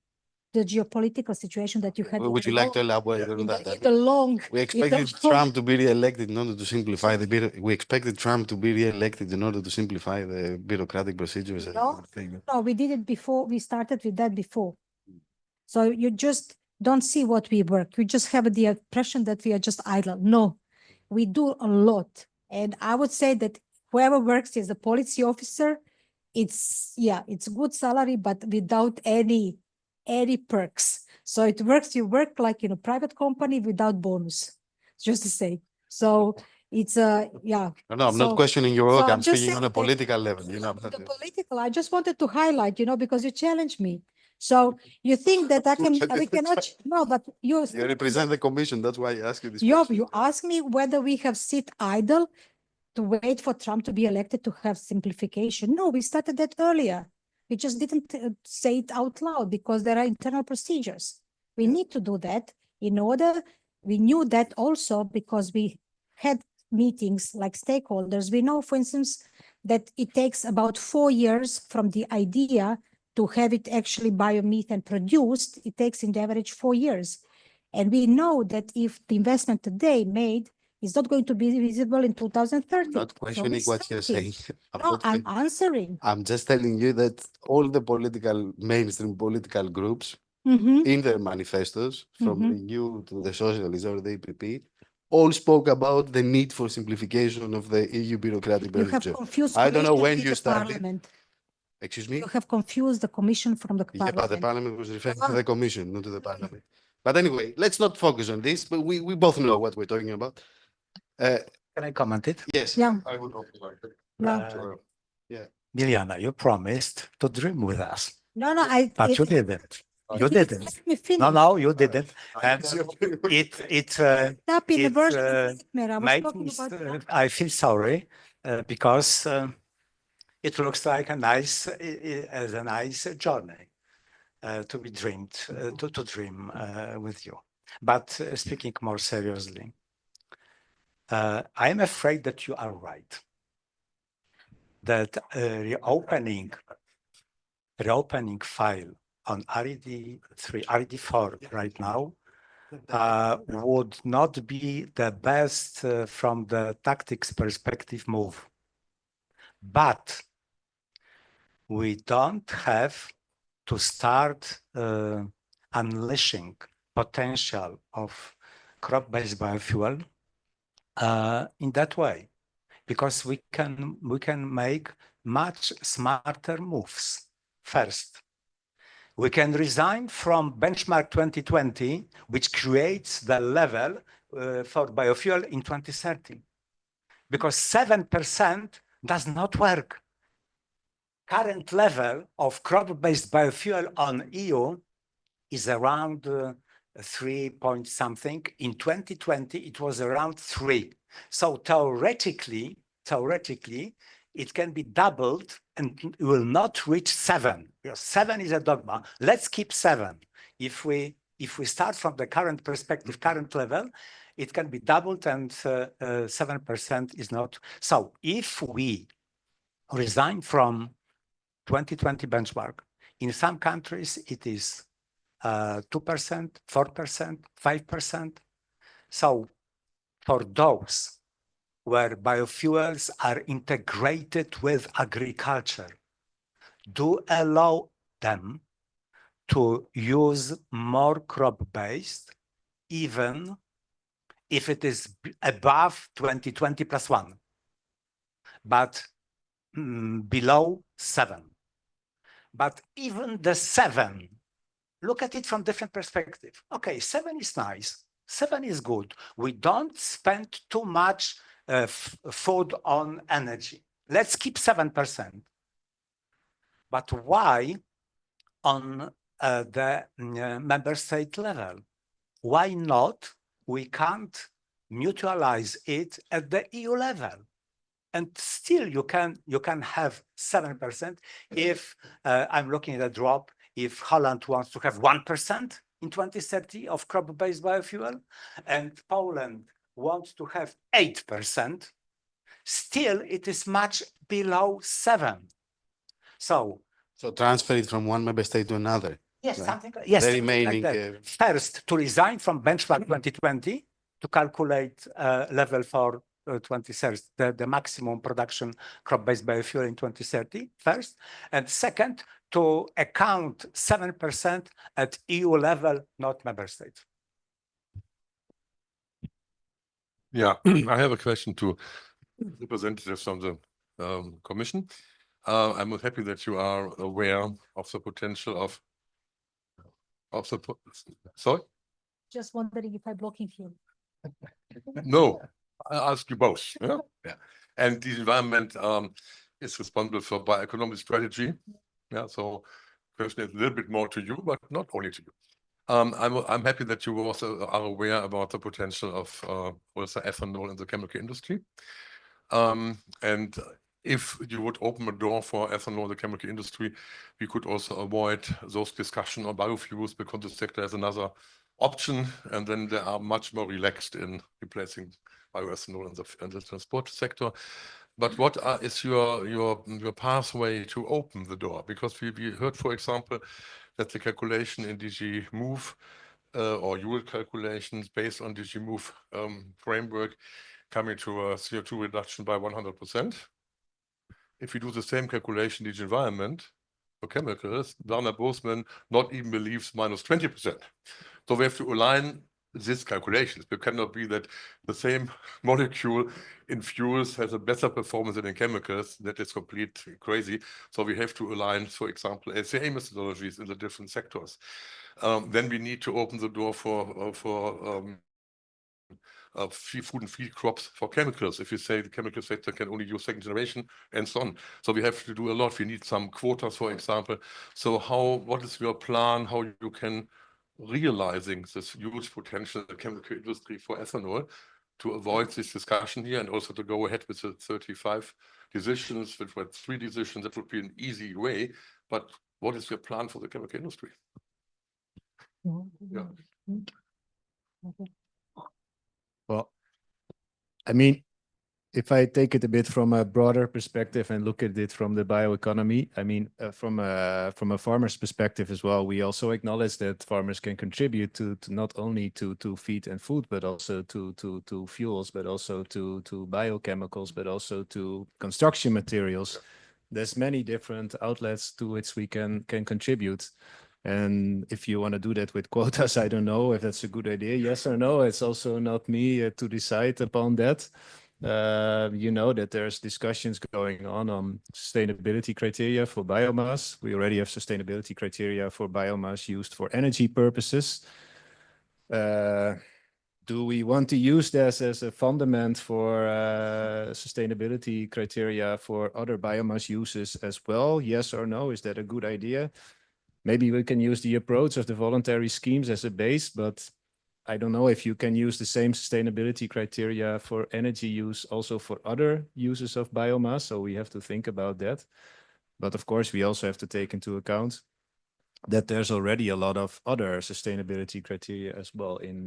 the geopolitical situation that you had. Would you like to elaborate on that? We expected Trump to be re-elected in order to simplify the we expected Trump to be re-elected in order to simplify the bureaucratic procedures. No, we did it before. We started with that before. So you just don't see what we work. You just have the impression that we are just idle. No, we do a lot. And I would say that whoever works as a policy officer, it's good salary, but without any perks. So it works, you work like in a private company without bonus, just to say. So it's No, I'm not questioning your work. I'm speaking on a the political level. political, I just wanted to highlight, because you challenged me. So you think that we cannot, no, but you represent the commission. That's why I ask you this question. You ask me whether we have sit idle to wait for Trump to be elected to have simplification. No, we started that earlier. We just didn't say it out loud because there are internal procedures. We need to do that we knew that also because we had meetings like stakeholders. We know, for instance, that it takes about 4 years from the idea to have it actually biomethane produced. It takes in the average 4 years. And we know that if the investment today made is not going to be visible in 2030. Not questioning what you're saying. I'm answering. I'm just telling you that all the mainstream political groups in their manifestos, from EU to the Socialists or the EPP, all spoke about the need for simplification of the EU bureaucratic procedure. I don't know when you started. Excuse me? You have confused the Commission from the Parliament. Yeah, but the Parliament was referring to the Commission, not to the Parliament. But anyway, let's not focus on this, but we both know what we're talking about. Can I comment it? Yes. Yeah. I would Biljana, you promised to dream with us. No, But you didn't. You didn't. Let me finish. No, you didn't. And I feel sorry because it looks like a nice journey to be dreamed, to dream with you. But speaking more seriously, I am afraid that you are right. That reopening file on RED3, RED4 right now would not be the best from the tactics perspective move. But we don't have to start unleashing potential of crop-based biofuel in that way, because we can make much smarter moves. First, we can resign from benchmark 2020, which creates the level for biofuel in 2030, because 7% does not work. Current level of crop-based biofuel on EU is around 3 point something. In 2020, it was around 3. So theoretically, it can be doubled and it will not reach 7. 7 is a dogma. Let's keep 7. If we start from the current perspective, current level, it can be doubled and 7% is not. So if we resign from 2020 benchmark, in some countries it is 2%, 4%, 5%. So for those where biofuels are integrated with agriculture, do allow them to use more crop-based, even if it is above 2020 plus 1, but below 7. But even the 7, look at it from different perspective. Okay, 7 is nice. 7 is good. We don't spend too much food on energy. Let's keep 7%. But why on the member state level? Why not we can't mutualize it at the EU level. And still you can have 7% if I'm looking at a drop, if Holland wants to have 1% in 2030 of crop-based biofuel, and Poland wants to have 8%, still it is much below 7. So transfer it from one member state to another. yes, right? something like, yes, The something remaining, like that. First, to resign from benchmark 2020 to calculate level for 2030, the maximum production crop-based biofuel in 2030, first. And second, to account 7% at EU level, not member states. Yeah, I have a question to representatives from the Commission. I'm happy that you are aware of the potential of the. Sorry? Just wondering if I'm blocking you. No, I ask you both. Yeah. And the environment is responsible for bioeconomy strategy. Yeah. So, question is a little bit more to you, but not only to you. I'm happy that you also are aware about the potential of also ethanol in the chemical industry. And if you would open a door for ethanol in the chemical industry, we could also avoid those discussions on biofuels because the sector has another option, and then they are much more relaxed in replacing bioethanol in the transport sector. But what is your pathway to open the door? Because we heard, for example, that the calculation in DG Move or your calculations based on DG Move framework coming to a CO2 reduction by 100%. If we do the same calculation in DG Environment for chemicals, Werner Bosman not even believes minus 20%. So we have to align these calculations. It cannot be that the same molecule in fuels has a better performance than in chemicals. That is completely crazy. So we have to align, for example, SAA methodologies in the different sectors. Then we need to open the door for food and feed crops for chemicals. If you say the chemical sector can only use second generation and so on. So we have to do a lot. We need some quotas, for example. So what is your plan, how you can realizing this huge potential in the chemical industry for ethanol to avoid this discussion here and also to go ahead with the 35 decisions, which were 3 decisions, that would be an easy way. But what is your plan for the chemical industry? Yeah. Well, I mean, if I take it a bit from a broader perspective and look at it from the bioeconomy, I mean, from a farmer's perspective as well, we also acknowledge that farmers can contribute to not only to feed and food, but also to fuels, but also to biochemicals, but also to construction materials. There's many different outlets to which we can contribute. And if you want to do that with quotas, I don't know if that's a good idea, yes or no. It's also not me to decide upon that. You know that there's discussions going on sustainability criteria for biomass. We already have sustainability criteria for biomass used for energy purposes. Do we want to use this as a fundament for sustainability criteria for other biomass uses as well? Yes or no? Is that a good idea? Maybe we can use the approach of the voluntary schemes as a base, but I don't know if you can use the same sustainability criteria for energy use also for other uses of biomass. So we have to think about that. But of course, we also have to take into account that there's already a lot of other sustainability criteria as well in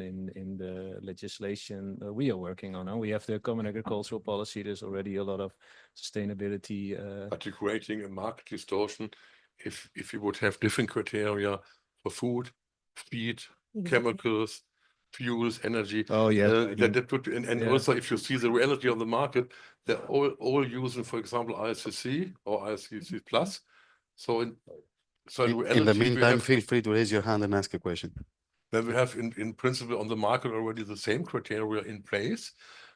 the legislation we are working on. We have the Common Agricultural Policy. There's already a lot of sustainability. Articulating a market distortion. If you would have different criteria for food, feed, chemicals, fuels, energy. Oh yeah. That would, and also if you see the reality of the market, they're all using, for example, ISCC or ISCC plus. So in the meantime, feel free to raise your hand and ask a question. Then we have in principle on the market already the same criteria in place.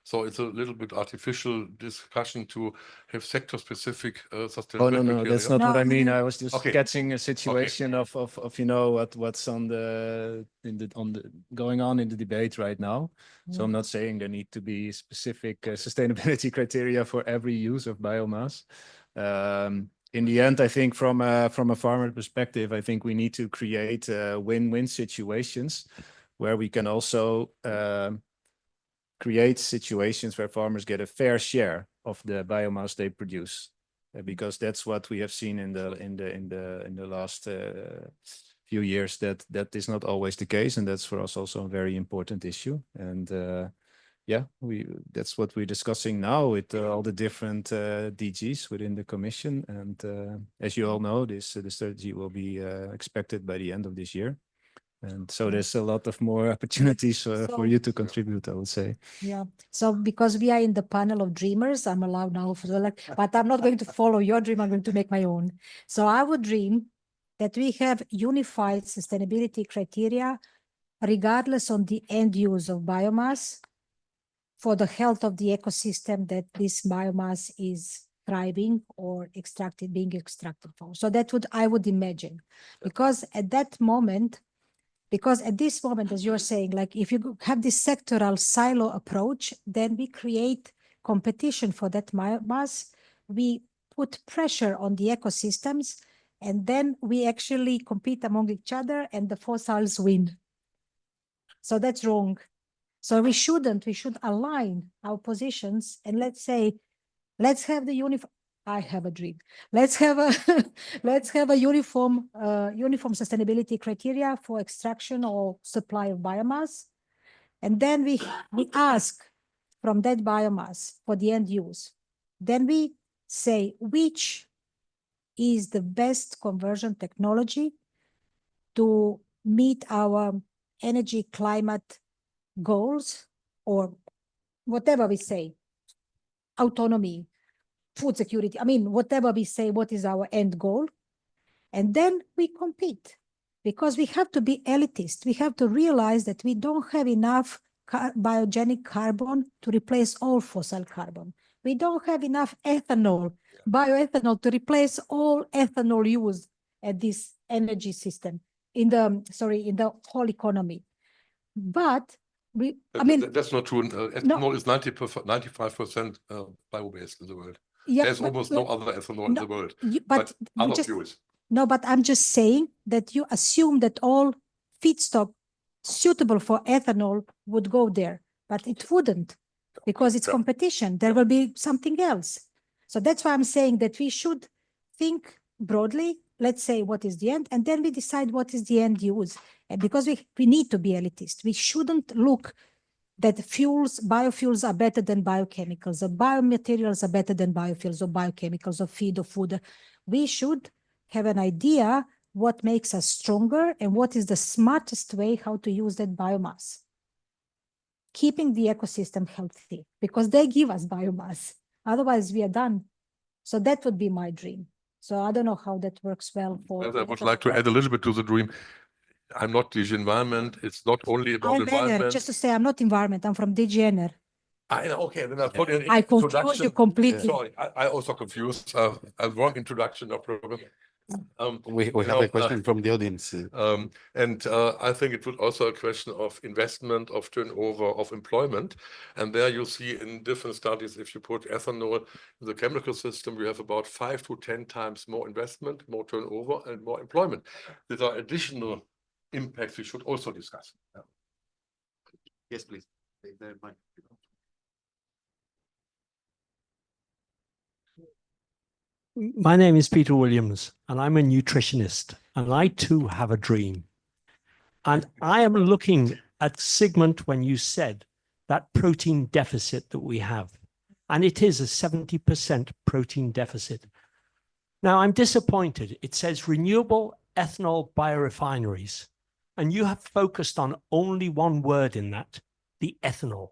So it's a little bit artificial discussion to have sector-specific sustainability. Oh no, that's not what I mean. I was just sketching a situation of you know what's going on in the debate right now. So I'm not saying there need to be specific sustainability criteria for every use of biomass. In the end, I think from a farmer perspective, I think we need to create win-win situations where we can also create situations where farmers get a fair share of the biomass they produce, because that's what we have seen in the last few years, that is not always the case, and that's for us also a very important issue. And yeah, that's what we're discussing now with all the different DGs within the Commission. And as you all know, the strategy will be expected by the end of this year. And so there's a lot of more opportunities for you to contribute, I would say. Yeah. So because we are in the panel of dreamers, I'm allowed now, but I'm not going to follow your dream. I'm going to make my own. So I would dream that we have unified sustainability criteria, regardless on the end use of biomass, for the health of the ecosystem that this biomass is thriving or being extracted from. So that I would imagine, because at this moment, as you're saying, like if you have this sectoral silo approach, then we create competition for that biomass. We put pressure on the ecosystems, and then we actually compete among each other, and the fossils win. So that's wrong. So we should align our positions, and let's have the I have a dream. Let's have a uniform sustainability criteria for extraction or supply of biomass. And then we ask from that biomass for the end use. Then we say which is the best conversion technology to meet our energy climate goals, or whatever we say, autonomy, food security, whatever we say, what is our end goal. And then we compete, because we have to be elitist. We have to realize that we don't have enough biogenic carbon to replace all fossil carbon. We don't have enough ethanol, bioethanol, to replace all ethanol used at this energy system in the whole economy. But that's not true. Ethanol is 95% bio-based in the world. Yeah, There's almost no other ethanol in the world. But other fuels. No, but I'm just saying that you assume that all feedstock suitable for ethanol would go there, but it wouldn't, because it's competition. There will be something else. So that's why I'm saying that we should think broadly. Let's say what is the end, and then we decide what is the end use. And because we need to be elitist, we shouldn't look that biofuels are better than biochemicals, or biomaterials are better than biofuels or biochemicals or feed or food. We should have an idea what makes us stronger and what is the smartest way how to use that biomass, keeping the ecosystem healthy, because they give us biomass. Otherwise, we are done. So that would be my dream. So I don't know how that works well for. I would like to add a little bit to the dream. I'm not DG Environment. it's not only about environment. Just to say, I'm not environment. I'm from DG ENER. Okay, then I'll put in I confused you completely. Sorry, I also confused. A wrong introduction, no problem. We have a question from the audience. And I think it was also a question of investment, of turnover, of employment. And there you see in different studies, if you put ethanol in the chemical system, you have about 5 to 10 times more investment, more turnover, and more employment. These are additional impacts we should also discuss. Yes, please. My name is Peter Williams, and I'm a nutritionist, and I too have a dream. And I am looking at Zygmunt when you said that protein deficit that we have, and it is a 70% protein deficit. Now, I'm disappointed. It says renewable ethanol biorefineries, and you have focused on only one word in that, the ethanol.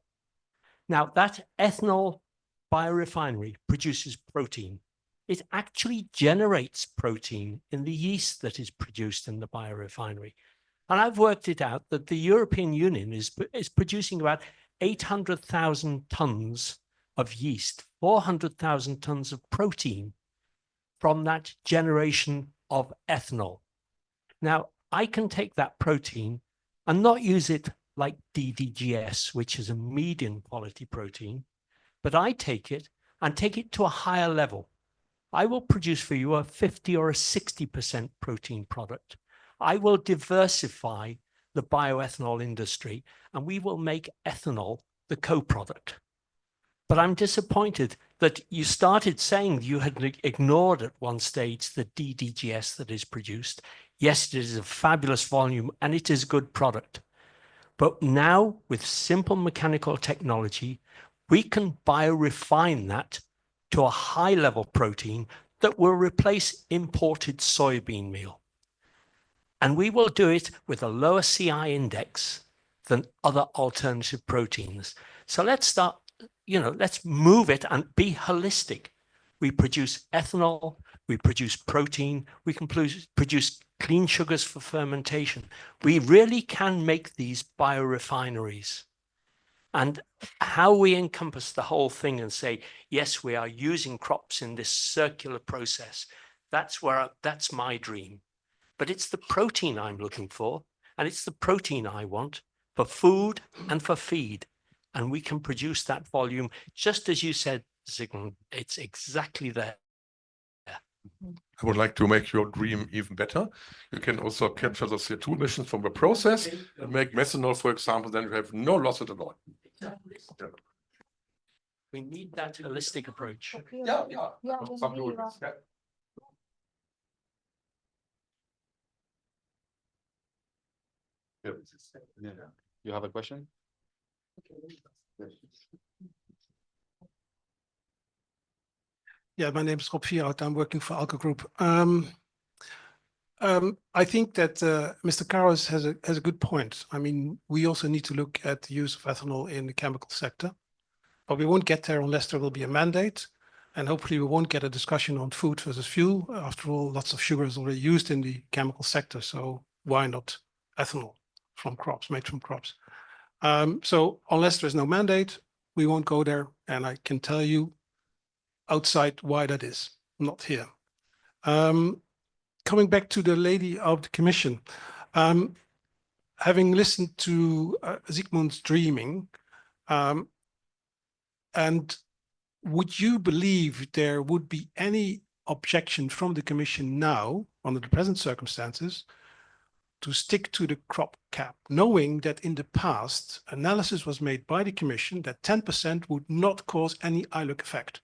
Now, that ethanol biorefinery produces protein. It actually generates protein in the yeast that is produced in the biorefinery. And I've worked it out that the European Union is producing about 800,000 tons of yeast, 400,000 tons of protein from that generation of ethanol. Now, I can take that protein and not use it like DDGS, which is a medium quality protein, but I take it and take it to a higher level. I will produce for you a 50 or a 60% protein product. I will diversify the bioethanol industry, and we will make ethanol the co-product. But I'm disappointed that you started saying you had ignored at one stage the DDGS that is produced. Yes, it is a fabulous volume and it is a good product. But now with simple mechanical technology, we can biorefine that to a high-level protein that will replace imported soybean meal. And we will do it with a lower CI index than other alternative proteins. So let's start, let's move it and be holistic. We produce ethanol, we produce protein, we can produce clean sugars for fermentation. We really can make these biorefineries. And how we encompass the whole thing and say, yes, we are using crops in this circular process. That's my dream. But it's the protein I'm looking for, and it's the protein I want for food and for feed. And we can produce that volume, just as you said, Zygmunt, it's exactly there. I would like to make your dream even better. You can also capture the CO2 emissions from the process and make methanol, for example, then you have no loss at all. We need that holistic approach. Yeah. Some do it. Yeah. You have a question? Yeah, my name is Rob Vierhout. I'm working for Alka Group. I think that Mr. Carus has a good point. I mean, we also need to look at the use of ethanol in the chemical sector, but we won't get there unless there will be a mandate, and hopefully we won't get a discussion on food versus fuel. After all, lots of sugar is already used in the chemical sector, so why not ethanol from crops, made from crops? So unless there's no mandate, we won't go there, and I can tell you outside why that is, not here. Coming back to the lady of the commission, having listened to Zygmunt's dreaming, and would you believe there would be any objection from the commission now, under the present circumstances, to stick to the crop cap, knowing that in the past, analysis was made by the commission that 10% would not cause any ILUC effect.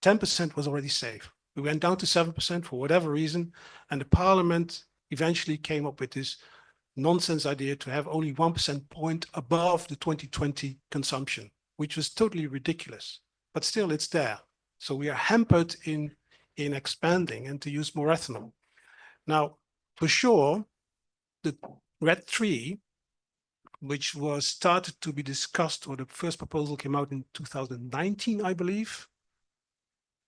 10% was already safe. We went down to 7% for whatever reason, and the parliament eventually came up with this nonsense idea to have only 1% point above the 2020 consumption, which was totally ridiculous, but still it's there. So we are hampered in expanding and to use more ethanol. Now, for sure, the RED 3, which was started to be discussed, or the first proposal came out in 2019, I believe.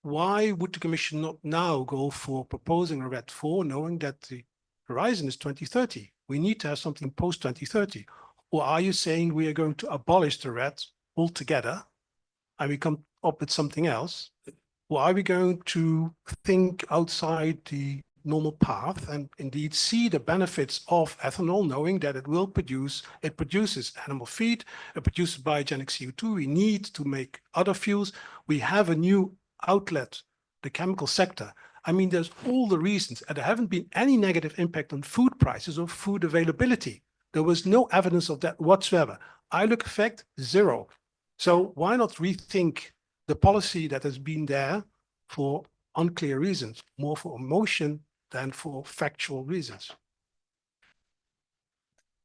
Why would the Commission not now go for proposing a RED 4, knowing that the horizon is 2030? We need to have something post 2030. Or are you saying we are going to abolish the RED altogether and we come up with something else? Or are we going to think outside the normal path and indeed see the benefits of ethanol, knowing that it produces animal feed, it produces biogenic CO2. We need to make other fuels. We have a new outlet, the chemical sector. I mean, there's all the reasons, and there haven't been any negative impact on food prices or food availability. There was no evidence of that whatsoever. ILUC effect, zero. So why not rethink the policy that has been there for unclear reasons, more for emotion than for factual reasons?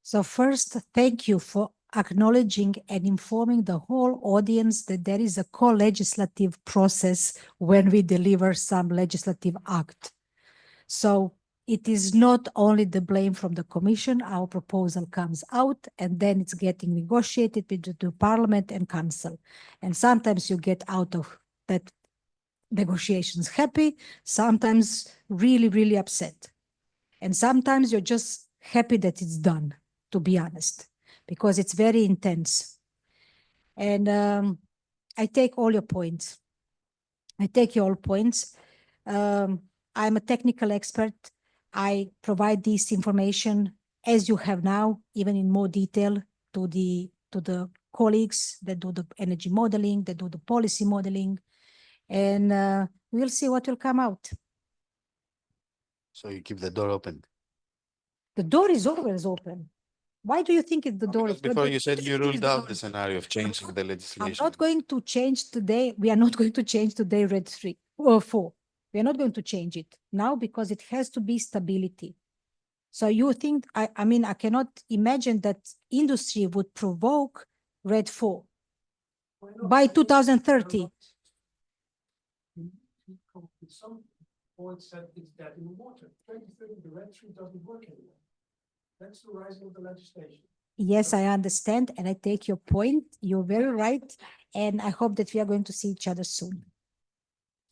So first, thank you for acknowledging and informing the whole audience that there is a co-legislative process when we deliver some legislative act. So it is not only the blame from the Commission. Our proposal comes out and then it's getting negotiated with the Parliament and Council. And sometimes you get out of that negotiations happy, sometimes really, really upset. And sometimes you're just happy that it's done, to be honest, because it's very intense. And I take all your points. I'm a technical expert. I provide this information as you have now, even in more detail to the colleagues that do the energy modeling, that do the policy modeling, and we'll see what will come out. So you keep the door open. The door is always open. Why do you think the door Because is before you said you Is ruled the out door- the scenario of changing the I'm legislation. not going to change today. We are not going to change today RED 3 or 4. We are not going to change it now because it has to be stability. So you think, I mean, I cannot imagine that industry would provoke RED 4 by 2030. Some point said it's dead in the water. 2030, the RED 3 doesn't work anymore. That's the rising of the legislation. Yes, I understand, and I take your point. You're very right, and I hope that we are going to see each other soon.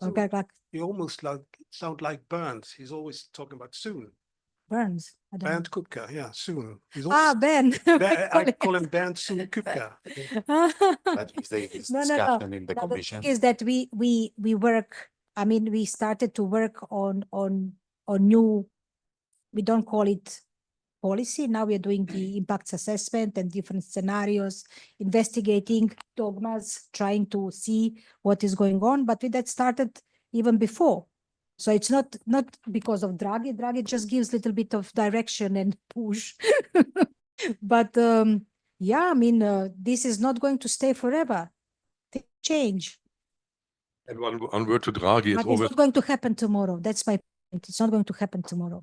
So- Okay, like You almost sound like Bernd. He's always talking about soon. Burns. I don't Bernd know. Kupka, yeah, soon. He's Ah, always, Ben. I call him Bernd Soon Kupka. That is the No. discussion in the Now, the commission. thing is that we work. I mean, we started to work on new. We don't call it policy. Now we are doing the impacts assessment and different scenarios, investigating dogmas, trying to see what is going on. But that started even before. So it's not because of Draghi. Draghi just gives a little bit of direction and push. But yeah, I mean, this is not going to stay forever. Things change. And one word to Draghi is But it's always, not going to happen tomorrow. That's my point. It's not going to happen tomorrow.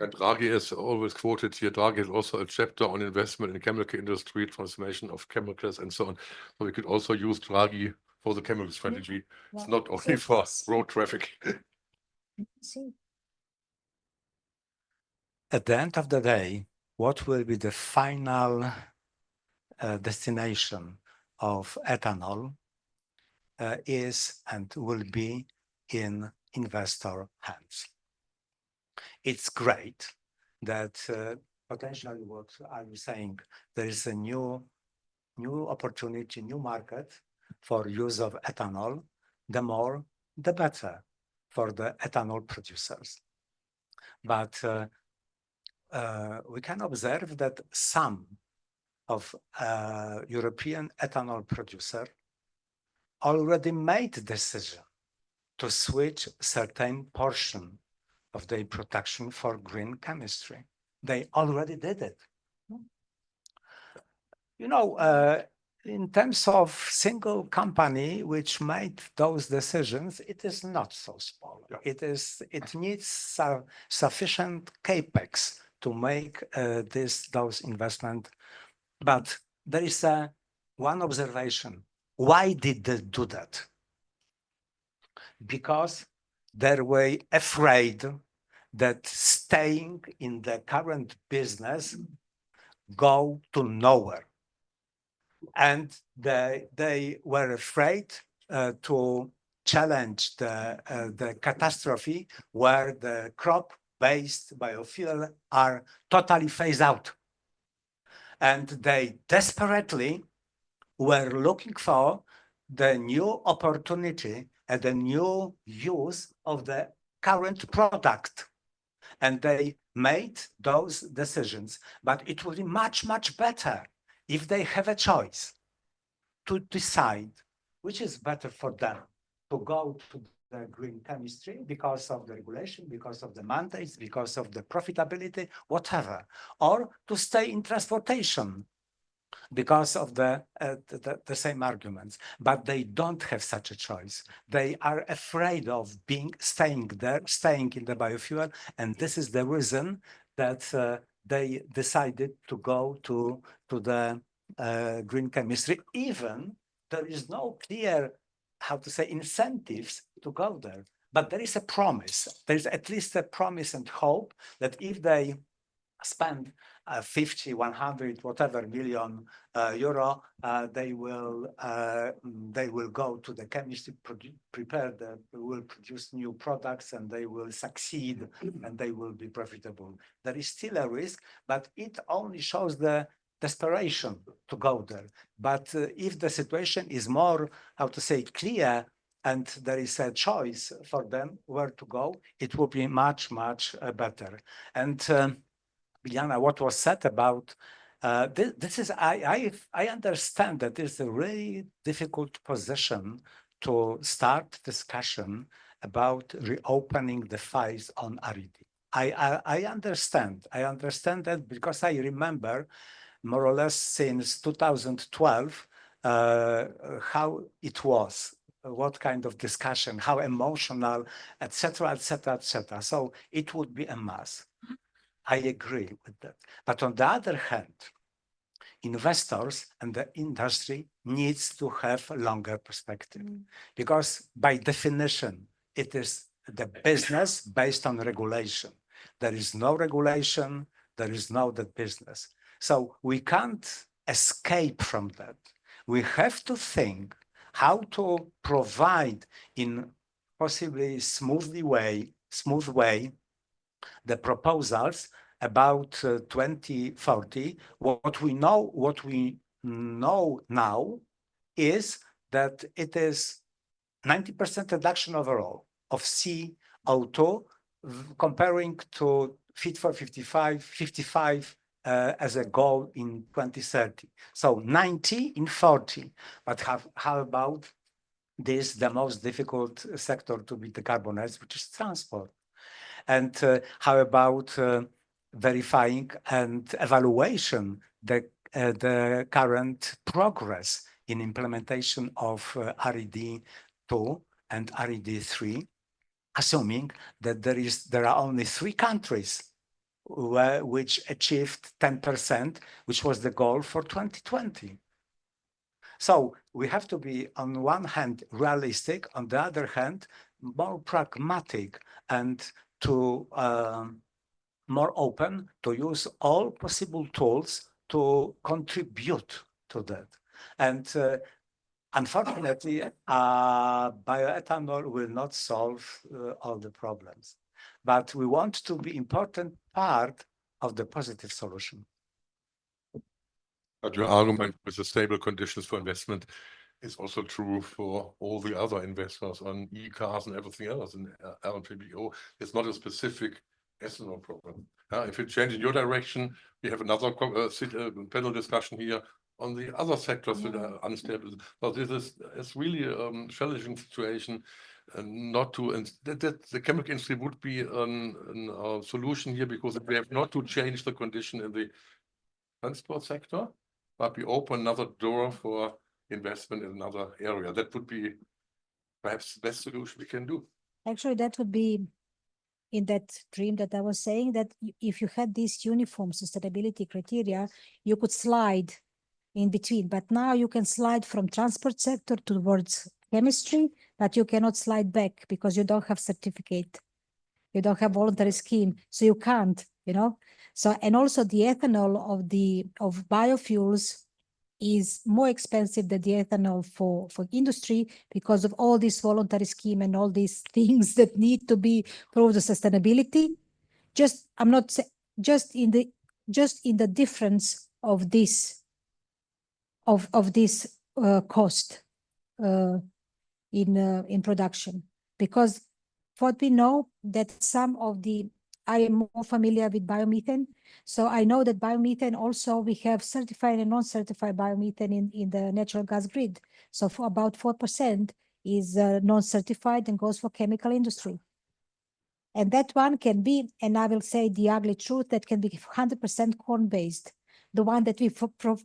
and Draghi is always quoted here. Draghi is also a chapter on investment in chemical industry, transformation of chemicals, and so on. So we could also use Draghi for the chemical strategy. It's not only for road traffic. See. At the end of the day, what will be the final destination of ethanol is and will be in investor hands. It's great that potentially what I'm saying, there is a new opportunity, new market for use of ethanol. The more, the better for the ethanol producers. But we can observe that some of European ethanol producer already made decision to switch certain portion of their production for green chemistry. They already did it. You know, in terms of single company which made those decisions, it is not so small. Yeah. It needs sufficient capex to make those investment. But there is one observation. Why did they do that? Because they were afraid that staying in the current business go to nowhere. And they were afraid to challenge the catastrophe where the crop-based biofuel are totally phased out. And they desperately were looking for the new opportunity and the new use of the current product. And they made those decisions. But it would be much, much better if they have a choice to decide which is better for them, to go to the green chemistry because of the regulation, because of the mandates, because of the profitability, whatever, or to stay in transportation because of the same arguments. But they don't have such a choice. They are afraid of staying there, staying in the biofuel, and this is the reason that they decided to go to the green chemistry. Even there is no clear, how to say, incentives to go there. But there is a promise. There is at least a promise and hope that if they spend 50, 100, whatever million euro, they will go to the chemistry, will produce new products, and they will succeed, and they will be profitable. There is still a risk, but it only shows the desperation to go there. But if the situation is more, how to say, clear, and there is a choice for them where to go, it will be much, much better. And Biljana, what was said about this is, I understand that it's a really difficult position to start discussion about reopening the files on AGRI. I understand. I understand that because I remember more or less since 2012 how it was, what kind of discussion, how emotional, etc., etc., etc. So it would be a must. I agree with that. But on the other hand, investors and the industry needs to have a longer perspective because by definition, it is the business based on regulation. There is no regulation, there is no that business. So we can't escape from that. We have to think how to provide in possibly smooth way, the proposals about 2040. What we know now is that it is 90% reduction overall of CO2 comparing to Fit for 55 as a goal in 2030. So 90 in 40. But how about this, the most difficult sector to be decarbonized, which is transport? And how about verifying and evaluation the current progress in implementation of RED 2 and RED 3, assuming that there are only 3 countries which achieved 10%, which was the goal for 2020. So we have to be, on one hand, realistic, on the other hand, more pragmatic and to more open to use all possible tools to contribute to that. And unfortunately, bioethanol will not solve all the problems, but we want to be important part of the positive solution. But your argument with the stable conditions for investment is also true for all the other investors on e-cars and everything else in LPBO. It's not a specific ethanol problem. If you change in your direction, we have another panel discussion here on the other sectors that are unstable. So this is really a challenging situation, and not to, and that the chemical industry would be a solution here, because we have not to change the condition in the transport sector, but we open another door for investment in another area. That would be perhaps the best solution we can do. Actually, that would be in that dream that I was saying, that if you had these uniform sustainability criteria, you could slide in between. But now you can slide from transport sector towards chemistry, but you cannot slide back because you don't have certificate. You don't have voluntary scheme, so you can't, So, and also the ethanol of biofuels is more expensive than the ethanol for industry because of all this voluntary scheme and all these things that need to be proved the sustainability. Just in the difference of this cost in production, because what we know that some of the, I am more familiar with biomethane. So I know that biomethane also, we have certified and non-certified biomethane in the natural gas grid. So for about 4% is non-certified and goes for chemical industry. And that one can be, and I will say the ugly truth, that can be 100% corn-based. The one that we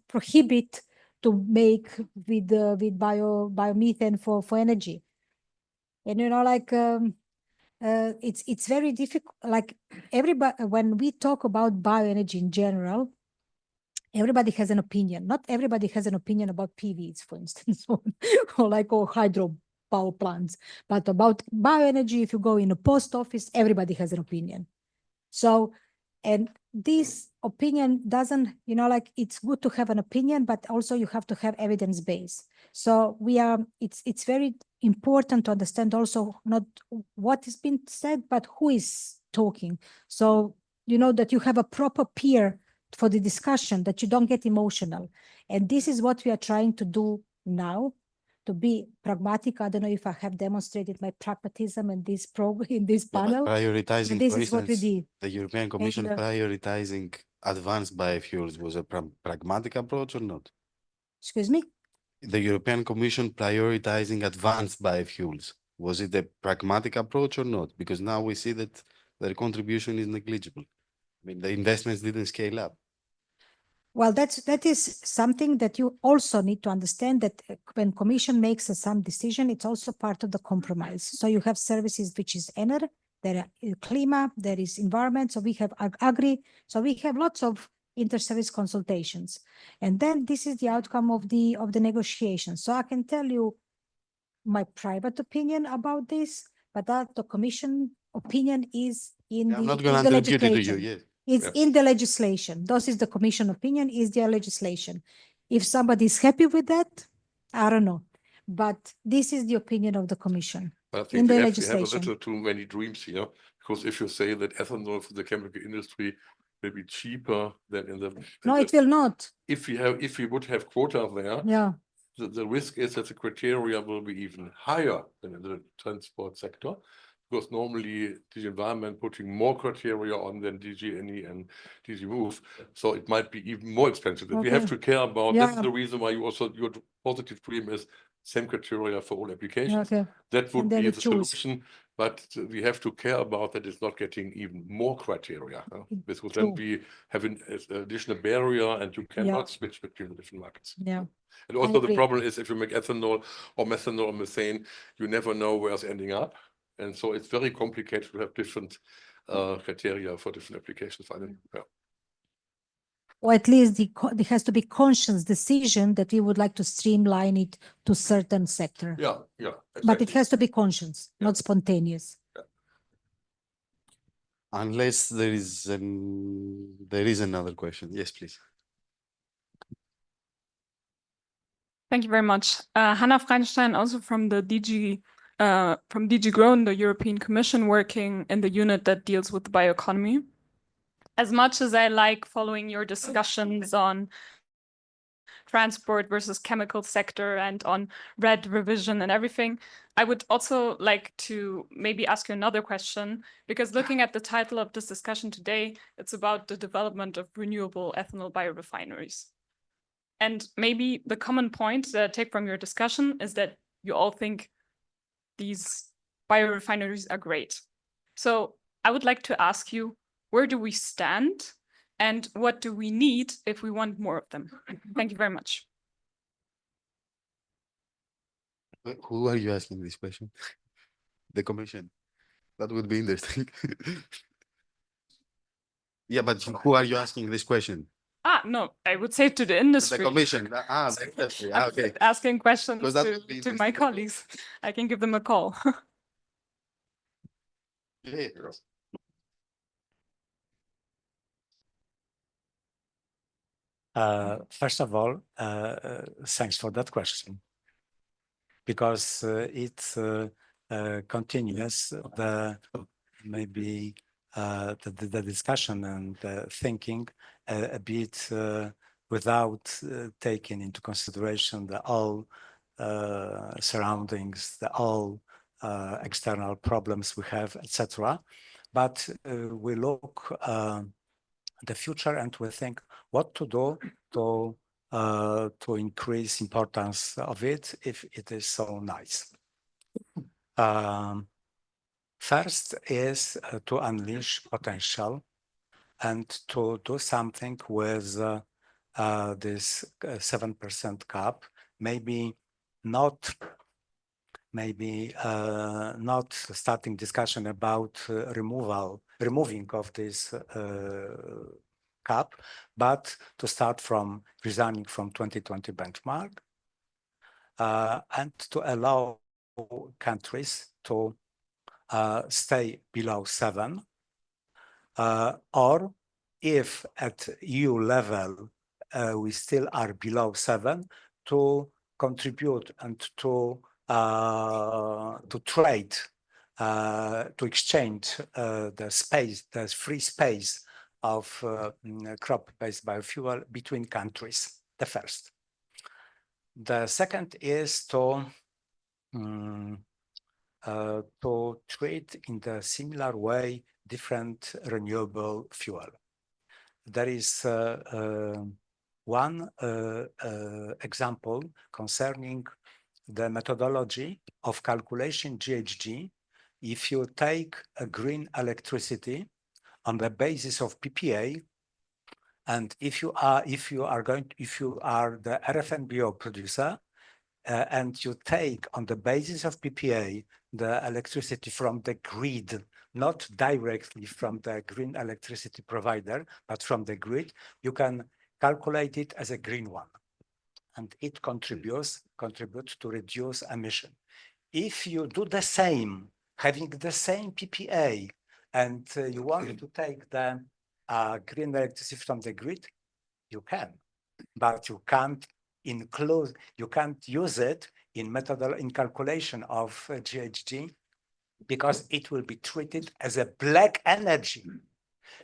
prohibit to make with biomethane for energy. And it's very difficult. Like everybody, when we talk about bioenergy in general, everybody has an opinion. Not everybody has an opinion about PVs, for instance, or hydro power plants. But about bioenergy, if you go in a post office, everybody has an opinion. So, and this opinion doesn't, it's good to have an opinion, but also you have to have evidence base. So it's very important to understand also not what is being said, but who is talking. So, that you have a proper peer for the discussion, that you don't get emotional. And this is what we are trying to do now, to be pragmatic. I don't know if I have demonstrated my pragmatism in this panel. Prioritizing, this for is what we instance, did. the European Commission And, prioritizing advanced biofuels was a pragmatic approach or not? Excuse me? The European Commission prioritizing advanced biofuels, was it a pragmatic approach or not? Because now we see that their contribution is negligible. I mean, the investments didn't scale up. Well, that is something that you also need to understand, that when Commission makes some decision, it's also part of the compromise. So you have services which is ENER, there are Klima, there is environment, so we have AGRI, so we have lots of inter-service consultations. And then this is the outcome of the negotiation. So I can tell you my private opinion about this, but that the Commission opinion is in I'm the, not going in to the attribute it to you, legislation. yes. It's in the legislation. This is the Commission opinion, is their legislation. If somebody is happy with that, I don't know. But this is the opinion of the Commission I in think the we have a legislation. little too many dreams here, because if you say that ethanol for the chemical industry will be cheaper than in the No, it will not. if we would have quota there, Yeah. the risk is that the criteria will be even higher than in the transport sector, because normally the environment putting more criteria on than DG ENI and DG Move, so it might be even more expensive. We have Okay. to care about. Yeah. This is the reason why you also your positive dream is same criteria for all applications. Okay. That would And then be we the choose. solution, but we have to care about that it's not getting even more criteria. This would then True. be having an additional barrier, and you cannot switch between the different markets. Yeah. And also the agree. problem is if you make ethanol or methanol or methane, you never know where it's ending up. And so it's very complicated to have different criteria for different applications. Yeah. Or at least there has to be conscious decision that we would like to streamline it to certain sector. Yeah, yeah. But it Exactly. has to be conscious, Yeah. not spontaneous. Unless there is another question. Yes, please. Thank you very much. Hannah Freinstein, also from the from DG Grown, the European Commission, working in the unit that deals with the bioeconomy. As much as I like following your discussions on transport versus chemical sector and on red revision and everything, I would also like to maybe ask you another question, because looking at the title of this discussion today, it's about the development of renewable ethanol biorefineries. And maybe the common point that I take from your discussion is that you all think these biorefineries are great. So I would like to ask you, where do we stand and what do we need if we want more of them? Thank you very much. Who are you asking this question? The Commission. That would be interesting. Yeah, but who are you asking this question? No, I would say to the The industry. Commission. The industry. I'm Okay. asking questions Because that would be to my interesting. colleagues. I can give them a call. Yeah. First of all, thanks for that question, because it continues maybe the discussion and thinking a bit without taking into consideration the all surroundings, the all external problems we have, etc. But we look the future and we think what to do to increase importance of it if it is so nice. First is to unleash potential and to do something with this 7% cap, maybe not starting discussion about removing of this cap, but to start from resigning from 2020 benchmark and to allow countries to stay below 7, or if at EU level we still are below 7, to contribute and to trade, to exchange the free space of crop-based biofuel between countries, the first. The second is to treat in the similar way different renewable fuel. There is one example concerning the methodology of calculation GHG if you take a green electricity on the basis of PPA, and if you are the RFNBO producer, and you take on the basis of PPA the electricity from the grid, not directly from the green electricity provider, but from the grid, you can calculate it as a green one. And it contributes to reduce emission. If you do the same, having the same PPA, and you want to take the green electricity from the grid, you can, but you can't use it in calculation of GHG, because it will be treated as a black energy.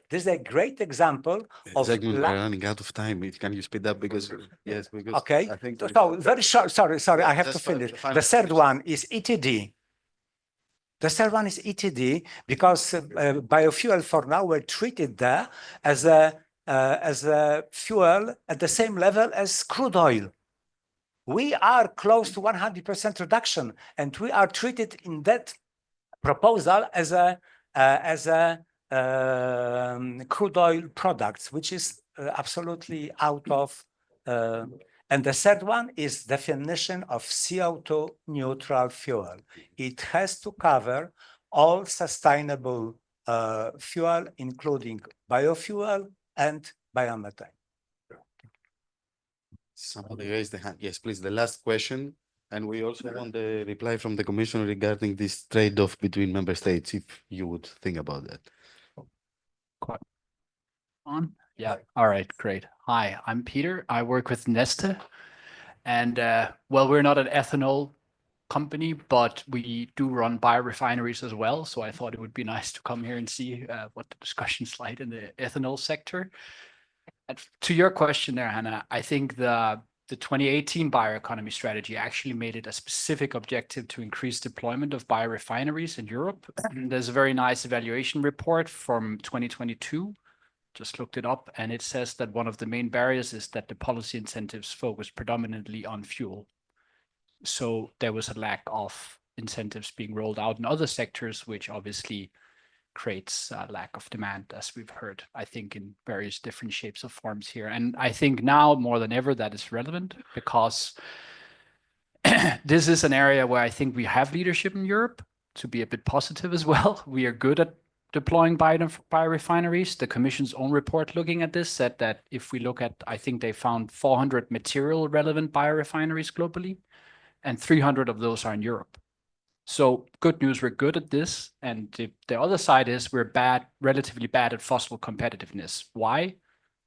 This is a great example of. Zygmunt, we're running out of time. Can you speed up? Because yes, because okay. I think so very short. Sorry, I have to fine, finish. The third one is ETD. The third one is ETD because biofuel for now were treated there as a fuel at the same level as crude oil. We are close to 100% reduction, and we are treated in that proposal as a crude oil products, which is absolutely out of. And the third one is definition of CO2 neutral fuel. It has to cover all sustainable fuel, including biofuel and biomethane. Somebody raised the hand. Yes, please. The last question. And we also want the reply from the Commission regarding this trade-off between member states, if you would think about that. Quite on? Yeah. All right, great. Hi, I'm Peter. I work with Neste. And well, we're not an ethanol company, but we do run biorefineries as well. So I thought it would be nice to come here and see what the discussion's like in the ethanol sector. And to your question there, Hannah, I think the 2018 bioeconomy strategy actually made it a specific objective to increase deployment of biorefineries in Europe. There's a very nice evaluation report from 2022, just looked it up, and it says that one of the main barriers is that the policy incentives focus predominantly on fuel. So there was a lack of incentives being rolled out in other sectors, which obviously creates a lack of demand, as we've heard, I think, in various different shapes or forms here. And I think now more than ever that is relevant, because this is an area where I think we have leadership in Europe, to be a bit positive as well. We are good at deploying biorefineries. The Commission's own report looking at this said that if we look at, I think they found 400 material relevant biorefineries globally, and 300 of those are in Europe. So good news, we're good at this. And the other side is we're relatively bad at fossil competitiveness. Why?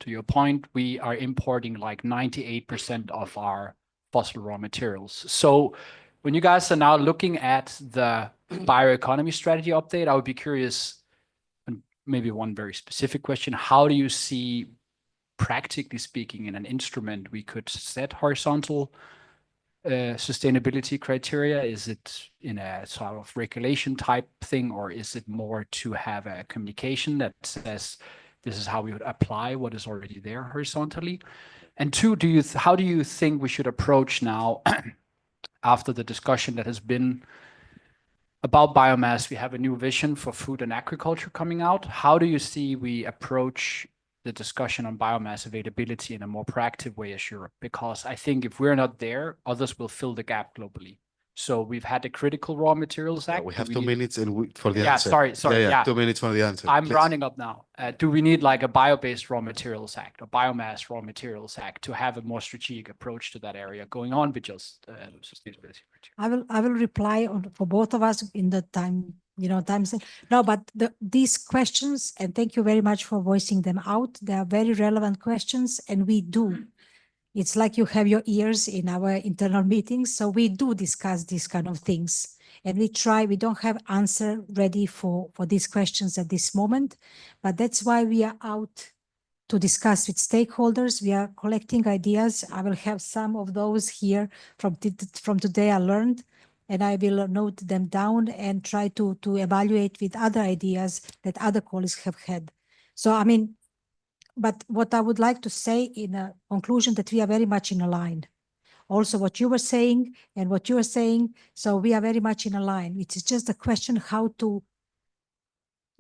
To your point, we are importing like 98% of our fossil raw materials. So when you guys are now looking at the bioeconomy strategy update, I would be curious, and maybe one very specific question, how do you see, practically speaking, in an instrument we could set horizontal sustainability criteria? Is it in a sort of regulation type thing, or is it more to have a communication that says this is how we would apply what is already there horizontally? And two, how do you think we should approach now after the discussion that has been about biomass? We have a new vision for food and agriculture coming out. How do you see we approach the discussion on biomass availability in a more proactive way as Europe? Because I think if we're not there, others will fill the gap globally. So we've had the Critical Raw Materials Act. We have 2 minutes and for the yeah, answer. Sorry. Yeah. 2 minutes for the answer. I'm please. rounding up now. Do we need like a bio-based raw materials act or biomass raw materials act to have a more strategic approach to that area going on with just sustainability? I will reply for both of us in the time. No, but these questions, and thank you very much for voicing them out. They are very relevant questions, and we do. It's like you have your ears in our internal meetings, so we do discuss these kind of things, and we don't have answer ready for these questions at this moment, but that's why we are out to discuss with stakeholders. We are collecting ideas. I will have some of those here from today I learned, and I will note them down and try to evaluate with other ideas that other colleagues have had. So, I mean, but what I would like to say in a conclusion that we are very much in a line. also what you were saying and what you were saying. So we are very much in a line. It is just a question how to,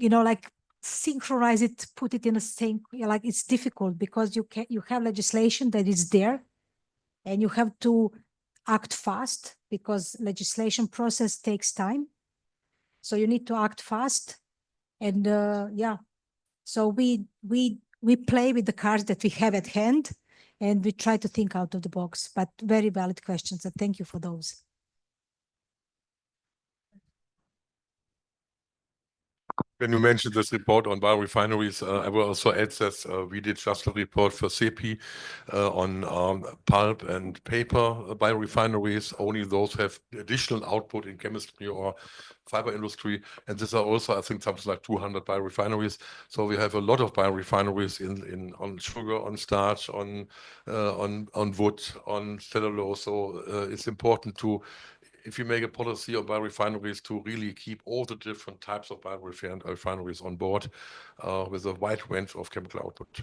like synchronize it, put it in a same, like it's difficult because you have legislation that is there and you have to act fast because legislation process takes time. So you need to act fast. And so we play with the cards that we have at hand and we try to think out of the box, but very valid questions. And thank you for those. When you mentioned this report on biorefineries, I will also add that we did just a report for CEPI on pulp and paper biorefineries. Only those have additional output in chemistry or fiber industry. And these are also, I think, something like 200 biorefineries. So we have a lot of biorefineries on sugar, on starch, on wood, on cellulose. So it's important to, if you make a policy on biorefineries, to really keep all the different types of biorefineries on board with a wide range of chemical output.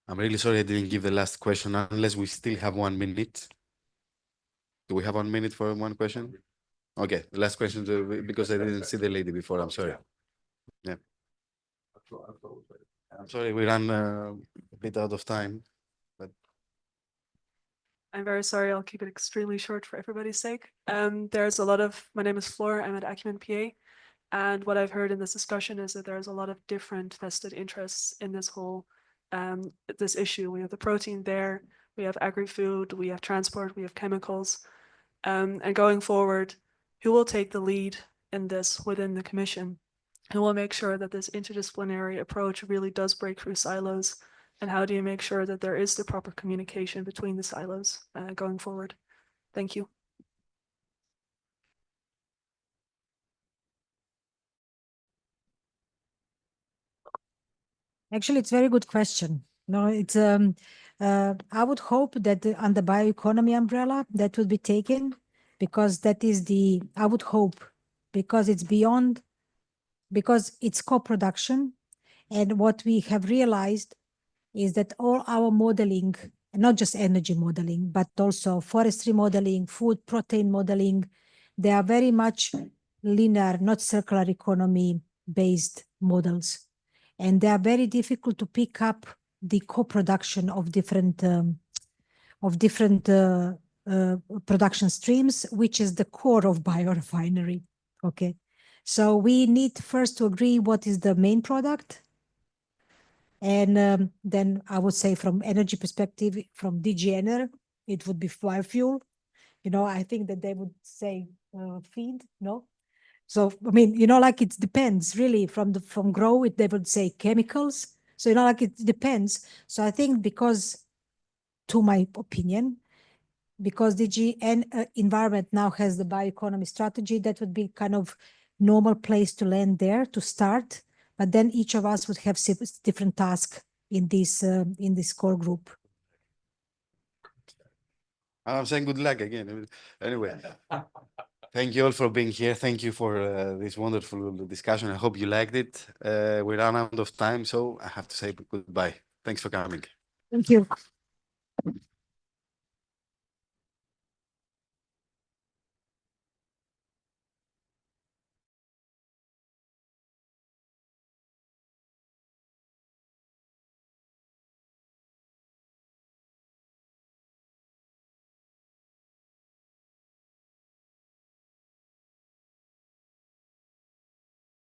I'm really sorry I didn't give the last question unless we still have 1 minute. Do we have 1 minute for one question? Okay, the last question because I didn't see the lady before. I'm sorry. Yeah. I'm sorry, we ran a bit out of time. I'm very sorry, I'll keep it extremely short for everybody's sake. There's a lot of, my name is Floor, I'm at Acumen PA. And what I've heard in this discussion is that there's a lot of different vested interests in this whole, this issue. We have the protein there, we have agri-food, we have transport, we have chemicals. And going forward, who will take the lead in this within the Commission? Who will make sure that this interdisciplinary approach really does break through silos? And how do you make sure that there is the proper communication between the silos going forward? Thank you. Actually, it's a very good question. No, it's I would hope that under bioeconomy umbrella that would be taken, because that is I would hope, because it's beyond, because it's co-production. And what we have realized is that all our modeling, and not just energy modeling, but also forestry modeling, food protein modeling, they are very much linear, not circular economy based models. And they are very difficult to pick up the co-production of different production streams, which is the core of biorefinery. Okay, so we need first to agree what is the main product. And then I would say from energy perspective, from DG ENER, it would be biofuel. I think that they would say feed, no? So, I mean, like it depends really from grow, they would say chemicals. So, like it depends. So I think because, to my opinion, because DG Environment now has the bioeconomy strategy, that would be kind of normal place to land there to start. But then each of us would have different tasks in this core group. I'm saying good luck again. Anyway, thank you all for being here. Thank you for this wonderful discussion. I hope you liked it. We ran out of time, so I have to say goodbye. Thanks for coming. Thank you.